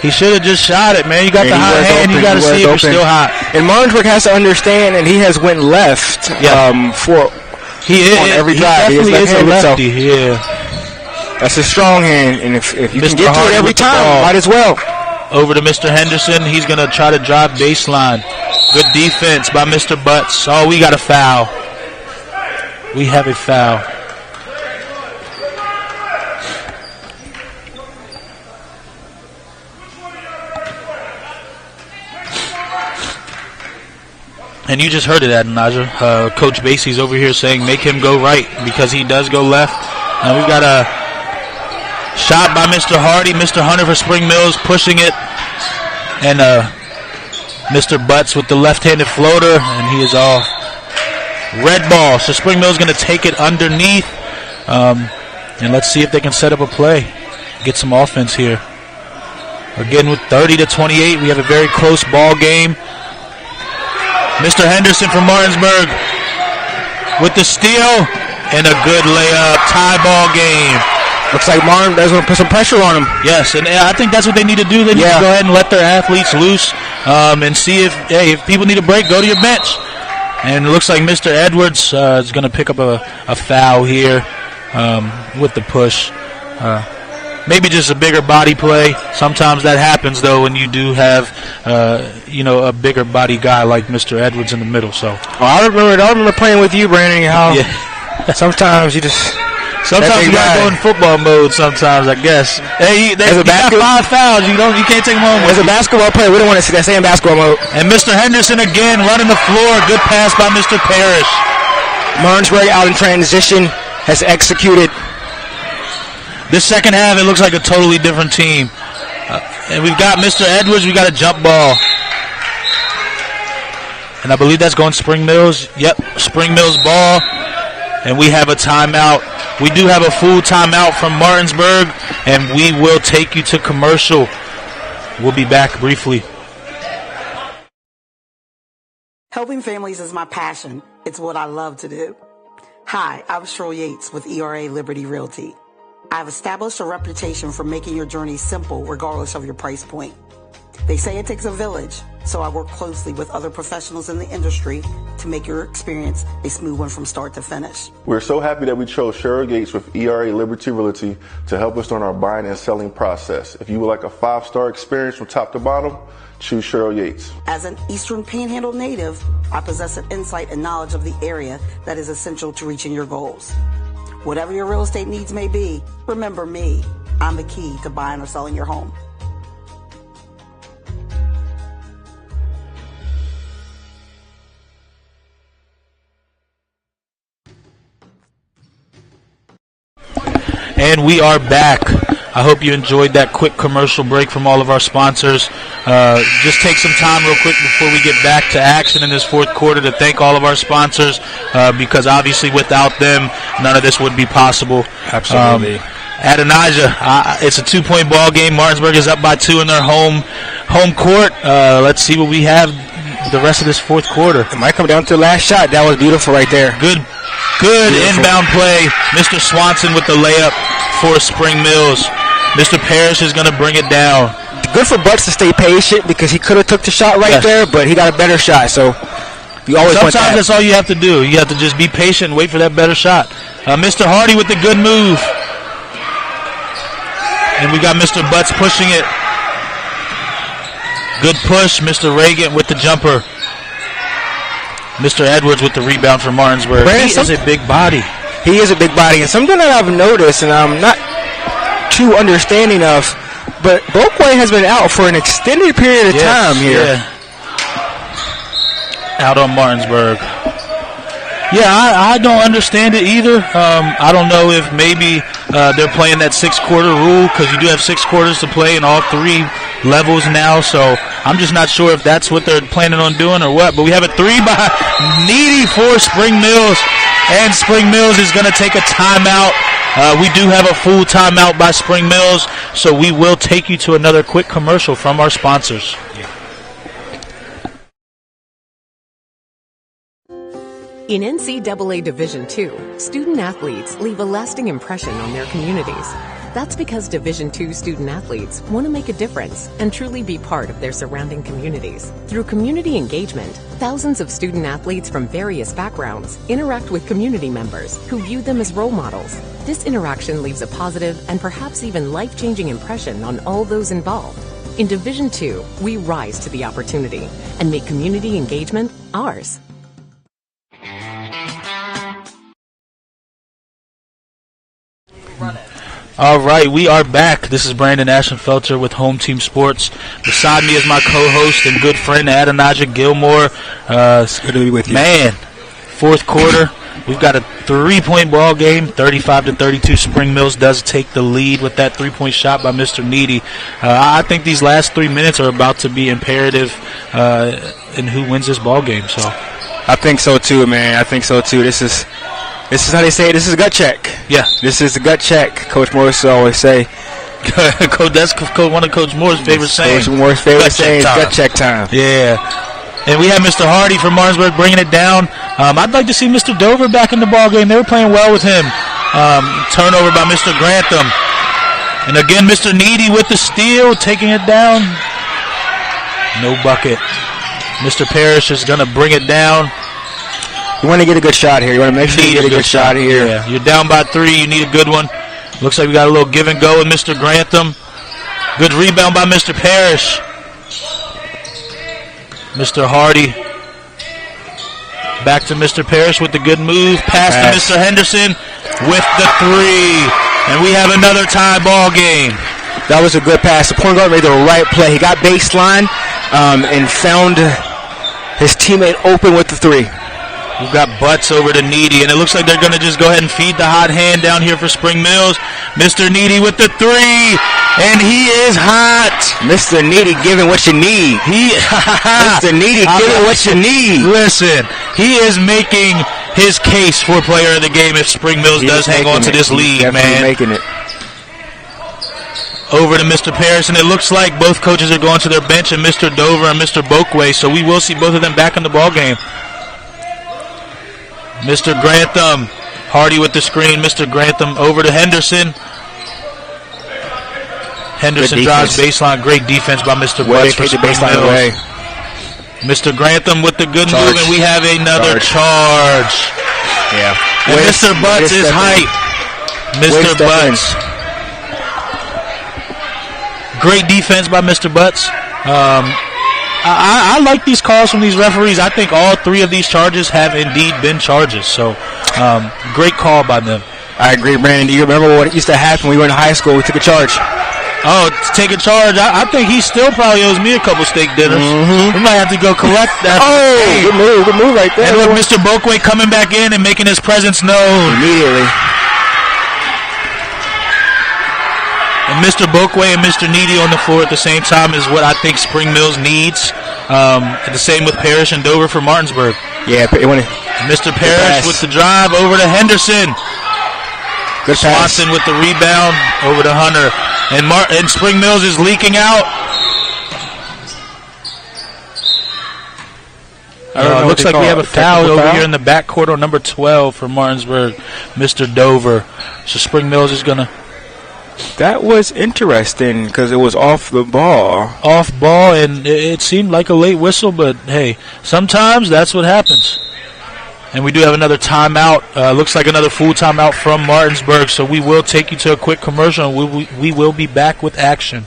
He should have just shot it, man. You got the hot hand. You got to see if you're still hot. And Martinsburg has to understand, and he has went left for... He is on every drive. He definitely is a lefty. Yeah. That's a strong hand, and if you can Mr. get to Hardy it every with the time, ball. might as well. Over to Mr. Henderson. He's going to try to drive baseline. Good defense by Mr. Butts. Oh, we got a foul. We have a foul. And you just heard it, Adonijah. Coach Basie's over here saying make him go right because he does go left. And we've got a shot by Mr. Hardy. Mr. Hunter for Spring Mills pushing it. And Mr. Butts with the left-handed floater. And he is off. Red ball. So Spring Mills going to take it underneath. And let's see if they can set up a play. Get some offense here. Again with 30-28. We have a very close ball game. Mr. Henderson from Martinsburg with the steal and a good layup. Tie ball game. Looks like Martin does want to put some pressure on him. Yes, and I think that's what they need to do. They need to go ahead and let their athletes loose and see if people need a break, go to your bench. And it looks like Mr. Edwards is going to pick up a foul here with the push. Maybe just a bigger body play. Sometimes that happens, though, when you do have, a bigger body guy like Mr. Edwards in the middle. So, I remember playing with you, Brandon. How sometimes you just you gotta go in football mode. Sometimes, I guess. Hey, you got 5 fouls. You can't take them home. As a basketball player, we don't want to see that same basketball mode. And Mr. Henderson again running the floor. Good pass by Mr. Parrish. Martinsburg out in transition has executed. This second half, it looks like a totally different team. And we've got Mr. Edwards. We got a jump ball. And I believe that's going Spring Mills. Yep, Spring Mills ball. And we have a timeout. We do have a full timeout from Martinsburg. And we will take you to commercial. We'll be back briefly. Helping families is my passion. It's what I love to do. Hi, I'm Cheryl Yates with ERA Liberty Realty. I've established a reputation for making your journey simple regardless of your price point. They say it takes a village, so I work closely with other professionals in the industry to make your experience a smooth one from start to finish. We're so happy that we chose Cheryl Gates with ERA Liberty Realty to help us during our buying and selling process. If you would like a 5-star experience from top to bottom, choose Cheryl Yates. As an Eastern Panhandle native, I possess an insight and knowledge of the area that is essential to reaching your goals. Whatever your real estate needs may be, remember me. I'm the key to buying or selling your home. And we are back. I hope you enjoyed that quick commercial break from all of our sponsors. Just take some time real quick before we get back to action in this fourth quarter to thank all of our sponsors because obviously without them, none of this would be possible. Absolutely. Adonijah, it's a 2-point ball game. Martinsburg is up by 2 in their home court. Let's see what we have the rest of this fourth quarter. It might come down to the last shot. That was beautiful right there. Good inbound play. Mr. Swanson with the layup for Spring Mills. Mr. Parrish is going to bring it down. Good for Butts to stay patient because he could have took the shot right there, but he got a better shot. So you always want that. Sometimes that's all you have to do. You have to just be patient and wait for that better shot. Mr. Hardy with the good move. And we got Mr. Butts pushing it. Good push. Mr. Reagan with the jumper. Mr. Edwards with the rebound for Martinsburg. He is a big body. He is a big body. And something that I've noticed, and I'm not too understanding of, but Boakway has been out for an extended period of time here. Yeah. Out on Martinsburg. Yeah, I don't understand it either. I don't know if maybe they're playing that 6-quarter rule because you do have 6 quarters to play in all 3 levels now. So I'm just not sure if that's what they're planning on doing or what. But we have a 3 by Needy for Spring Mills. And Spring Mills is going to take a timeout. We do have a full timeout by Spring Mills. So we will take you to another quick commercial from our sponsors. In NCAA Division II, student athletes leave a lasting impression on their communities. That's because Division II student athletes want to make a difference and truly be part of their surrounding communities. Through community engagement, thousands of student athletes from various backgrounds interact with community members who view them as role models. This interaction leaves a positive and perhaps even life-changing impression on all those involved. In Division II, we rise to the opportunity and make community engagement ours. All right, we are back. This is Brandon Ashenfelter with Home Team Sports. Beside me is my co-host and good friend Adonijah Gilmore. It's good to be with you. Man, fourth quarter, we've got a 3-point ball game. 35-32. Spring Mills does take the lead with that 3-point shot by Mr. Needy. I think these last 3 minutes are about to be imperative in who wins this ball game. So, I think so too, man. I think so too. This is how they say it. This is a gut check. Yeah. This is a gut check. Coach Morris always say. That's one of Coach Moore's favorite sayings. Coach Moore's favorite saying is gut check time. Yeah. And we have Mr. Hardy from Martinsburg bringing it down. I'd like to see Mr. Dover back in the ball game. They were playing well with him. Turnover by Mr. Grantham. And again, Mr. Needy with the steal, taking it down. No bucket. Mr. Parrish is going to bring it down. You want to get a good shot here. You want to make sure you get a good shot here. Yeah, you're down by 3. You need a good one. Looks like we got a little give and go with Mr. Grantham. Good rebound by Mr. Parrish. Mr. Hardy. Back to Mr. Parrish with the good move. Pass to Mr. Henderson with the 3. And we have another tie ball game. That was a good pass. The point guard made the right play. He got baseline and found his teammate open with the 3. We've got Butts over to Needy, and it looks like they're going to just go ahead and feed the hot hand down here for Spring Mills. Mr. Needy with the 3, and he is hot. Mr. Needy giving what you need. Mr. Needy giving what you need. Listen, he is making his case for player of the game if Spring Mills does hang on to this lead, man. Making it. Over to Mr. Parrish, and it looks like both coaches are going to their bench, and Mr. Dover and Mr. Boakway, so we will see both of them back in the ball game. Mr. Grantham, Hardy with the screen. Mr. Grantham over to Henderson. Henderson drives baseline. Great defense by Mr. Butts for Spring Mills. Mr. Grantham with the good move, and we have another charge. Yeah. And Mr. Butts is hype. Mr. Butts. Great defense by Mr. Butts. I like these calls from these referees. I think all 3 of these charges have indeed been charges. So, great call by them. I agree, Brandon. Do you remember what used to happen when we were in high school? We took a charge. Oh, to take a charge. I think he still probably owes me a couple steak dinners. Mm-hmm. We might have to go collect that. Oh, good move right there. And look, Mr. Boakway coming back in and making his presence known. Immediately. And Mr. Boakway and Mr. Needy on the floor at the same time is what I think Spring Mills needs. The same with Parrish and Dover for Martinsburg. Yeah, Mr. Parrish with the drive over to Henderson. Good pass. Swanson with the rebound over to Hunter. And Spring Mills is leaking out. Looks like we have a foul over here in the backcourt on number 12 for Martinsburg, Mr. Dover. So Spring Mills is going to... That was interesting because it was off the ball. Off ball, and it seemed like a late whistle, but hey, sometimes that's what happens. And we do have another timeout. Looks like another full timeout from Martinsburg, so we will take you to a quick commercial, and we will be back with action.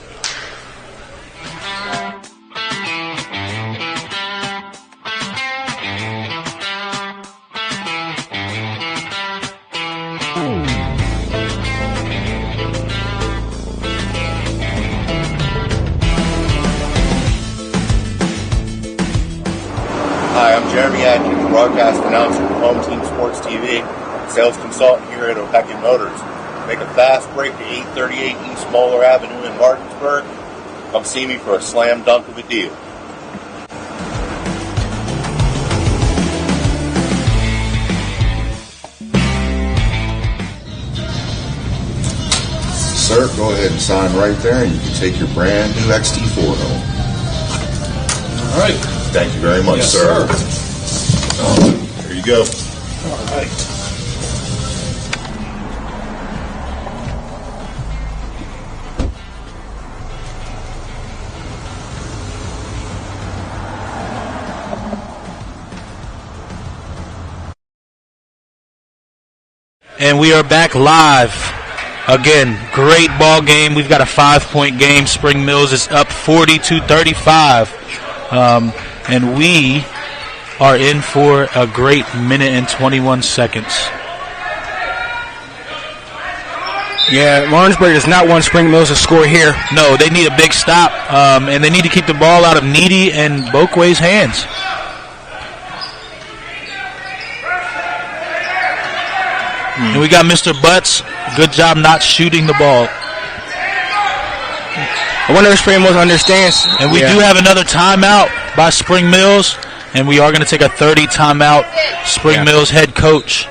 Hi, I'm Jeremy Atkins, broadcast announcer for Home Team Sports TV, sales consultant here at Opeckin Motors. Make a fast break to 838 East Moeller Avenue in Martinsburg. Come see me for a slam dunk of a deal. Sir, go ahead and sign right there, and you can take your brand new XT4 home. All right. Thank you very much, sir. Here you go. All right. And we are back live. Again, great ball game. We've got a 5-point game. Spring Mills is up 40-35. And we are in for a great minute and 21 seconds. Yeah, Martinsburg does not want Spring Mills to score here. No, they need a big stop, and they need to keep the ball out of Needy and Bokway's hands. And we got Mr. Butts. Good job not shooting the ball. I wonder if Spring Mills understands. And we do have another timeout by Spring Mills, and we are going to take a 30 timeout. Spring Mills head coach.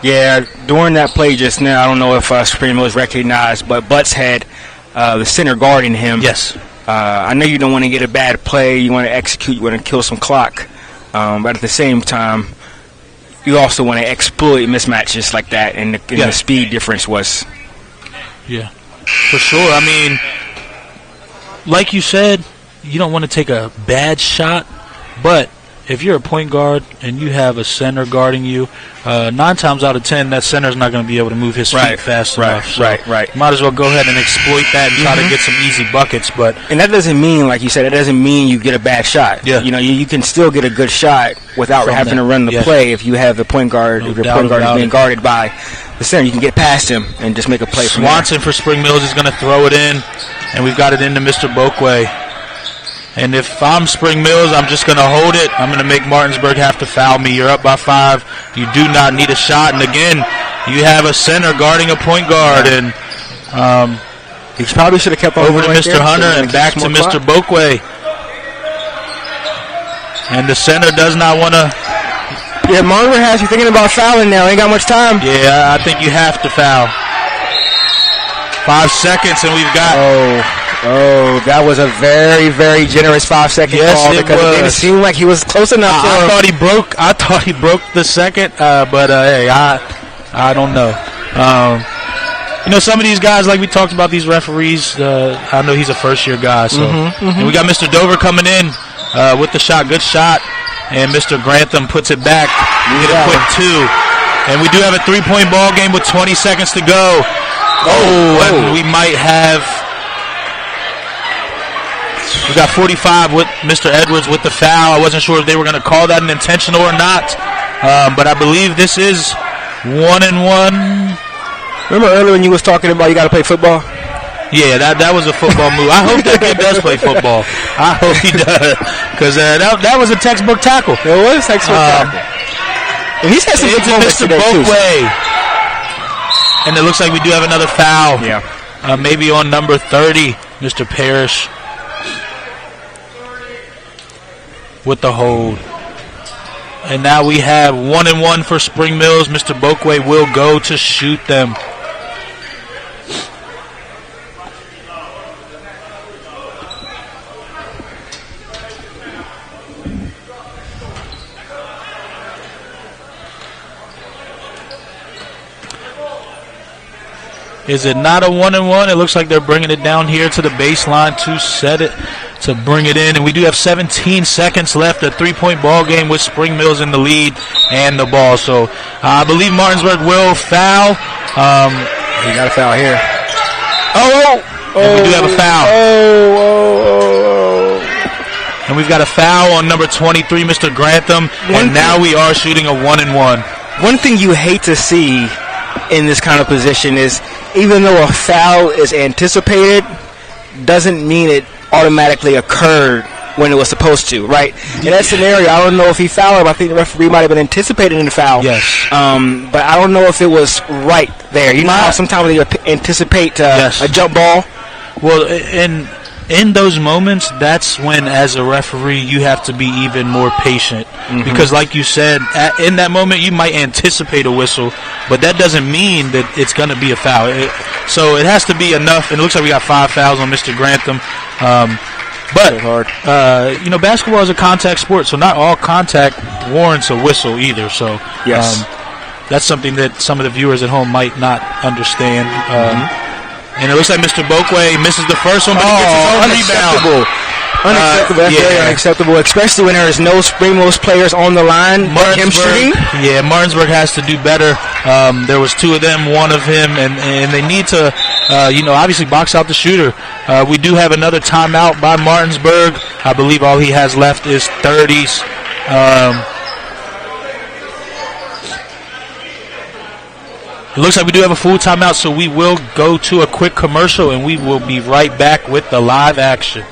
Yeah, during that play just now, I don't know if Spring Mills recognized, but Butts had the center guarding him. Yes. I know you don't want to get a bad play. You want to execute. You want to kill some clock. But at the same time, you also want to exploit mismatches like that, and the speed difference was. Yeah, for sure. I mean, like you said, you don't want to take a bad shot, but if you're a point guard and you have a center guarding you, 9 times out of 10, that center's not going to be able to move his feet fast enough. So right. Might as well go ahead and exploit that and try to get some easy buckets. And that doesn't mean, like you said, it doesn't mean you get a bad shot. Yeah. You know, you can still get a good shot without having to run the play if you have the point guard. If your point guard is being guarded by the center, you can get past him and just make a play from there. Swanson for Spring Mills is going to throw it in, and we've got it into Mr. Bokway. And if I'm Spring Mills, I'm just going to hold it. I'm going to make Martinsburg have to foul me. You're up by 5. You do not need a shot. And again, you have a center guarding a point guard. And he probably should have kept on over to Mr. Hunter and back to Mr. Bokway. And the center does not want to. Yeah, Martinsburg has you thinking about fouling now. Ain't got much time. Yeah, I think you have to foul. 5 seconds, and we've got. Oh, that was a very, very generous 5-second call because it didn't seem like he was close enough. I thought he broke the second, but hey, I don't know. You know, some of these guys, like we talked about, these referees. I know he's a first-year guy, so and we got Mr. Dover coming in with the shot, good shot, and Mr. Grantham puts it back. We get a quick 2, and we do have a 3-point ball game with 20 seconds to go. And we might have. We got 45 with Mr. Edwards with the foul. I wasn't sure if they were going to call that an intentional or not, but I believe this is 1-1. Remember earlier when you was talking about you got to play football? Yeah, that was a football move. I hope that kid does play football. I hope he does, because that was a textbook tackle. It was textbook tackle. And he's had some good moments today too. And it looks like we do have another foul. Yeah. Maybe on number 30, Mr. Parrish. With the hold. And now we have 1-1 for Spring Mills. Mr. Bokway will go to shoot them. Is it not a 1-1? It looks like they're bringing it down here to the baseline to set it, to bring it in. And we do have 17 seconds left, a 3-point ball game with Spring Mills in the lead and the ball. So I believe Martinsburg will foul. He got a foul here. And we do have a foul. And we've got a foul on number 23, Mr. Grantham. And now we are shooting a 1-1. One thing you hate to see in this kind of position is, even though a foul is anticipated, doesn't mean it automatically occurred when it was supposed to, right? In that scenario, I don't know if he fouled him. I think the referee might have been anticipating the foul. Yes. But I don't know if it was right there. You know how sometimes you anticipate a jump ball? Well, in those moments, that's when, as a referee, you have to be even more patient. Because like you said, in that moment, you might anticipate a whistle, but that doesn't mean that it's going to be a foul. So it has to be enough. And it looks like we got 5 fouls on Mr. Grantham. But, you know, basketball is a contact sport, so not all contact warrants a whistle either. So that's something that some of the viewers at home might not understand. And it looks like Mr. Bokway misses the first one, but he gets his own rebound. Unacceptable. That's very unacceptable, especially when there is no Spring Mills players on the line. Him shooting. Yeah, Martinsburg has to do better. There was 2 of them, 1 of him, and they need to, obviously box out the shooter. We do have another timeout by Martinsburg. I believe all he has left is 30s. It looks like we do have a full timeout, so we will go to a quick commercial, and we will be right back with the live action.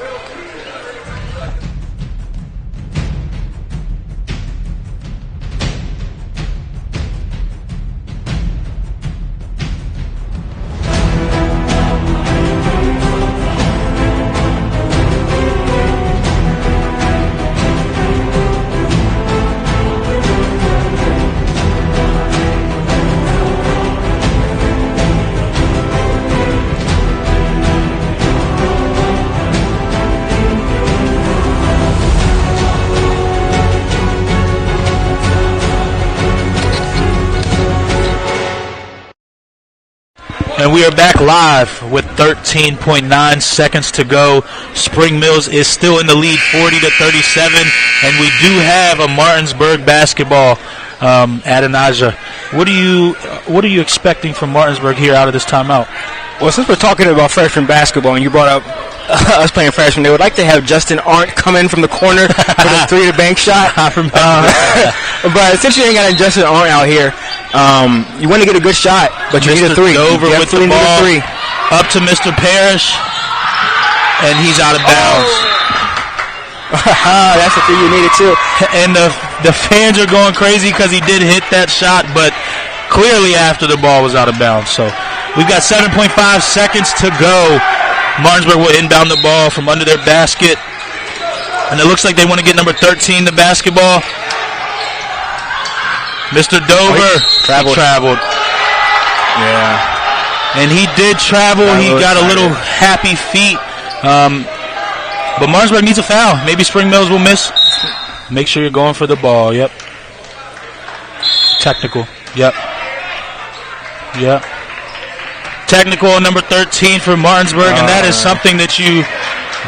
And we are back live with 13.9 seconds to go. Spring Mills is still in the lead, 40-37, and we do have a Martinsburg basketball. Adonijah, what are you expecting from Martinsburg here out of this timeout? Well, since we're talking about freshman basketball, and you brought up us playing freshman, they would like to have Justin Arndt come in from the corner for the 3-to-bank shot. But since you ain't got a Justin Arndt out here, you want to get a good shot, but you need a 3. Dover with the ball up to Mr. Parrish, and he's out of bounds. That's the 3 you needed too. And the fans are going crazy because he did hit that shot, but clearly after the ball was out of bounds. So we've got 7.5 seconds to go. Martinsburg will inbound the ball from under their basket. And it looks like they want to get number 13 the basketball. Mr. Dover traveled. Yeah. And he did travel. He got a little happy feet. But Martinsburg needs a foul. Maybe Spring Mills will miss. Make sure you're going for the ball. Yep. Technical. Yep. Technical on number 13 for Martinsburg, and that is something that you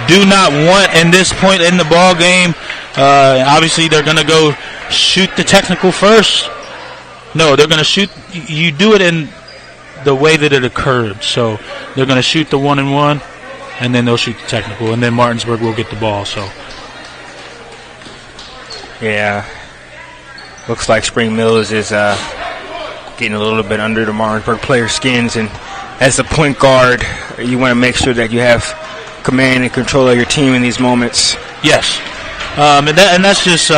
do not want in this point in the ball game. Obviously, they're going to go shoot the technical first. No, they're going to shoot. You do it in the way that it occurred. So they're going to shoot the 1-and-1, and then they'll shoot the technical, and then Martinsburg will get the ball. So, yeah, looks like Spring Mills is getting a little bit under the Martinsburg players' skins, and as the point guard, you want to make sure that you have command and control of your team in these moments. Yes, and that's just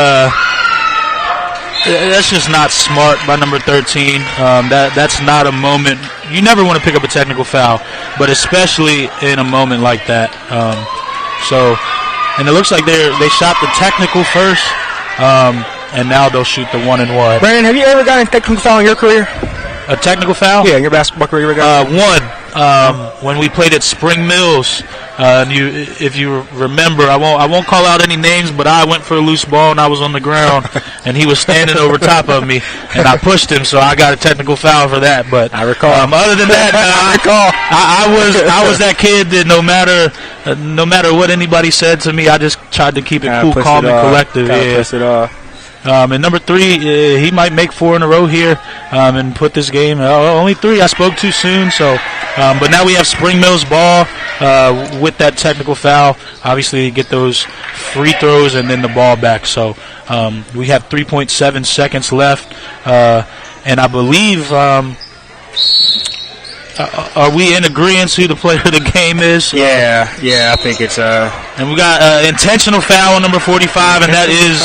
not smart by number 13. That's not a moment. You never want to pick up a technical foul, but especially in a moment like that. And it looks like they shot the technical first, and now they'll shoot the 1-and-1. Brandon, have you ever gotten a technical foul in your career? A technical foul? Yeah, in your basketball career. One. When we played at Spring Mills, if you remember, I won't call out any names, but I went for a loose ball and I was on the ground, and he was standing over top of me, and I pushed him, so I got a technical foul for that. But I recall. Other than that, I was that kid that no matter what anybody said to me, I just tried to keep it cool, calm, and collective. Push it off. And number 3, he might make 4 in a row here and put this game. Only 3. I spoke too soon. So, but now we have Spring Mills ball with that technical foul. Obviously, get those free throws and then the ball back. So we have 3.7 seconds left, and I believe. Are we in agreement who the player of the game is? Yeah, I think it's and we got intentional foul on number 45, and that is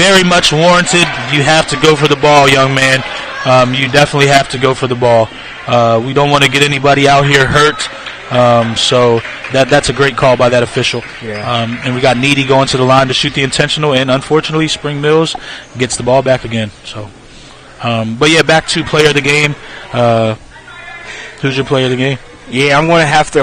very much warranted. You have to go for the ball, young man. You definitely have to go for the ball. We don't want to get anybody out here hurt. So that's a great call by that official. Yeah. And we got Needy going to the line to shoot the intentional, and unfortunately, Spring Mills gets the ball back again. So, but yeah, back to player of the game. Who's your player of the game? Yeah, I'm gonna have to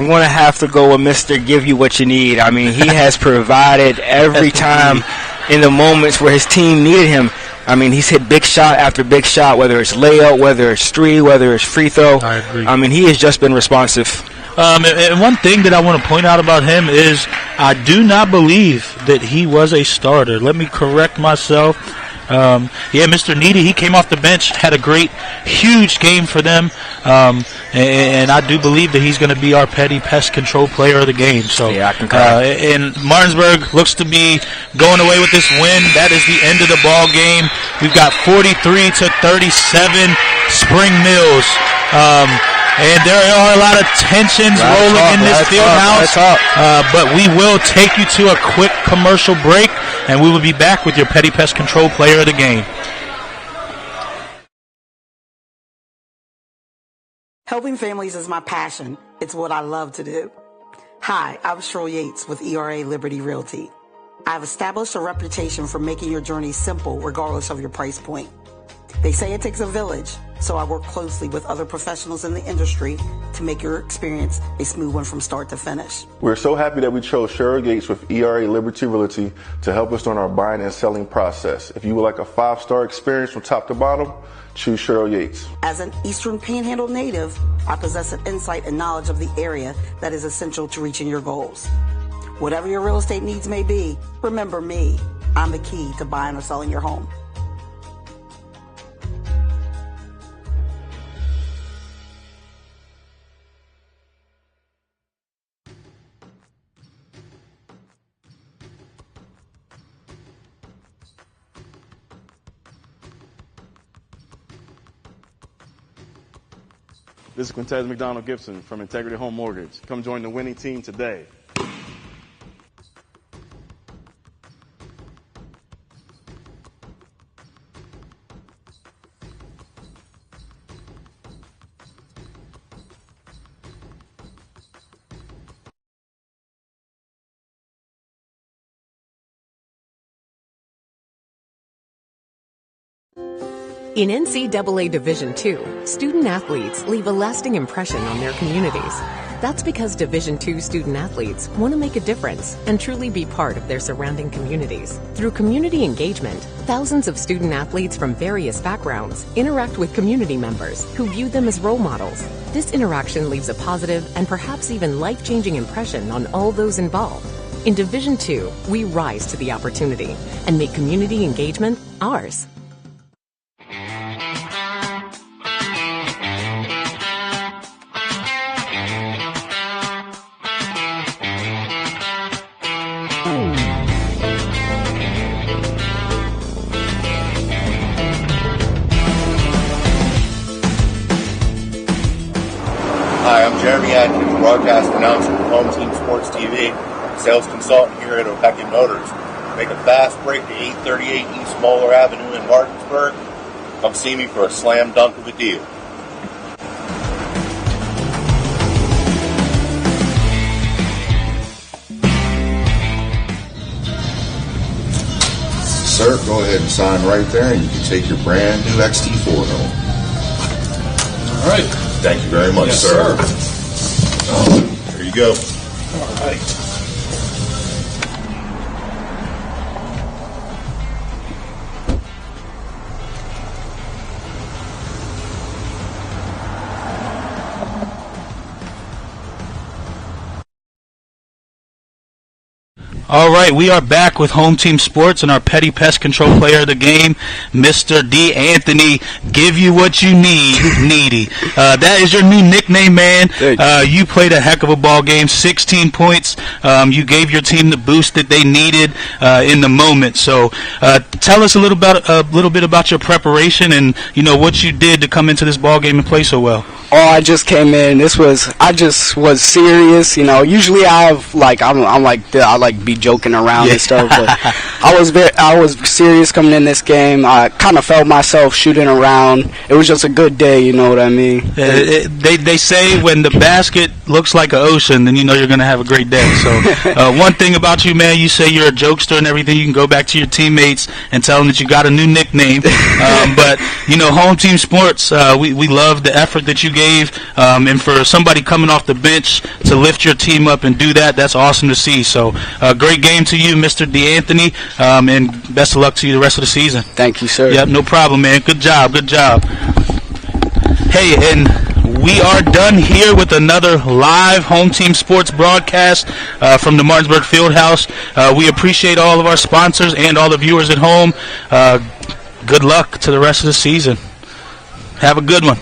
go with Mr. Give You What You Need. I mean, he has provided every time in the moments where his team needed him. I mean, he's hit big shot after big shot, whether it's layup, whether it's three, whether it's free throw. I agree. I mean, he has just been responsive. And one thing that I want to point out about him is I do not believe that he was a starter. Let me correct myself. Mr. Needy, he came off the bench, had a great, huge game for them, and I do believe that he's going to be our petty pest control player of the game. So, I concur. And Martinsburg looks to be going away with this win. That is the end of the ball game. We've got 43-37 Spring Mills. And there are a lot of tensions rolling in this field house. But we will take you to a quick commercial break, and we will be back with your Petty Pest Control player of the game. Helping families is my passion. It's what I love to do. Hi, I'm Cheryl Yates with ERA Liberty Realty. I've established a reputation for making your journey simple regardless of your price point. They say it takes a village, so I work closely with other professionals in the industry to make your experience a smooth one from start to finish. We're so happy that we chose Cheryl Gates with ERA Liberty Realty to help us during our buying and selling process. If you would like a 5-star experience from top to bottom, choose Cheryl Yates. As an Eastern Panhandle native, I possess an insight and knowledge of the area that is essential to reaching your goals. Whatever your real estate needs may be, remember me. I'm the key to buying or selling your home. This is Quintez McDonald Gibson from Integrity Home Mortgage. Come join the winning team today. In NCAA Division II, student athletes leave a lasting impression on their communities. That's because Division II student athletes want to make a difference and truly be part of their surrounding communities. Through community engagement, thousands of student athletes from various backgrounds interact with community members who view them as role models. This interaction leaves a positive and perhaps even life-changing impression on all those involved. In Division II, we rise to the opportunity and make community engagement ours. Hi, I'm Jeremy Atkins, broadcast announcer with Home Team Sports TV, sales consultant here at Hts Motors. Make a fast break to 838 East Moeller Avenue in Martinsburg. Come see me for a slam dunk of a deal. Sir, go ahead and sign right there, and you can take your brand new XT4 home. All right. Thank you very much, Yes, sir. There you go. All right. All right, we are back with Home Team Sports and our Petty Pest Control player of the game, Mr. D. Anthony. Give you what you need, Needy. That is your new nickname, man. You played a heck of a ball game, 16 points. You gave your team the boost that they needed in the moment. So tell us a little bit about your preparation and what you did to come into this ball game and play so well. Oh, I just came in. I just was serious. Usually I be joking around and stuff, but I was serious coming in this game. I kind of felt myself shooting around. It was just a good day, you know what I mean? They say when the basket looks like an ocean, then you know you're going to have a great day. So one thing about you, man, you say you're a jokester and everything. You can go back to your teammates and tell them that you got a new nickname. But Home Team Sports, we love the effort that you gave, and for somebody coming off the bench to lift your team up and do that, that's awesome to see. So great game to you, Mr. DeAnthony, and best of luck to you the rest of the season. Thank you, sir. Yep, no problem, man. Good job. Hey, and we are done here with another live home team sports broadcast from the Martinsburg Fieldhouse. We appreciate all of our sponsors and all the viewers at home. Good luck to the rest of the season. Have a good one.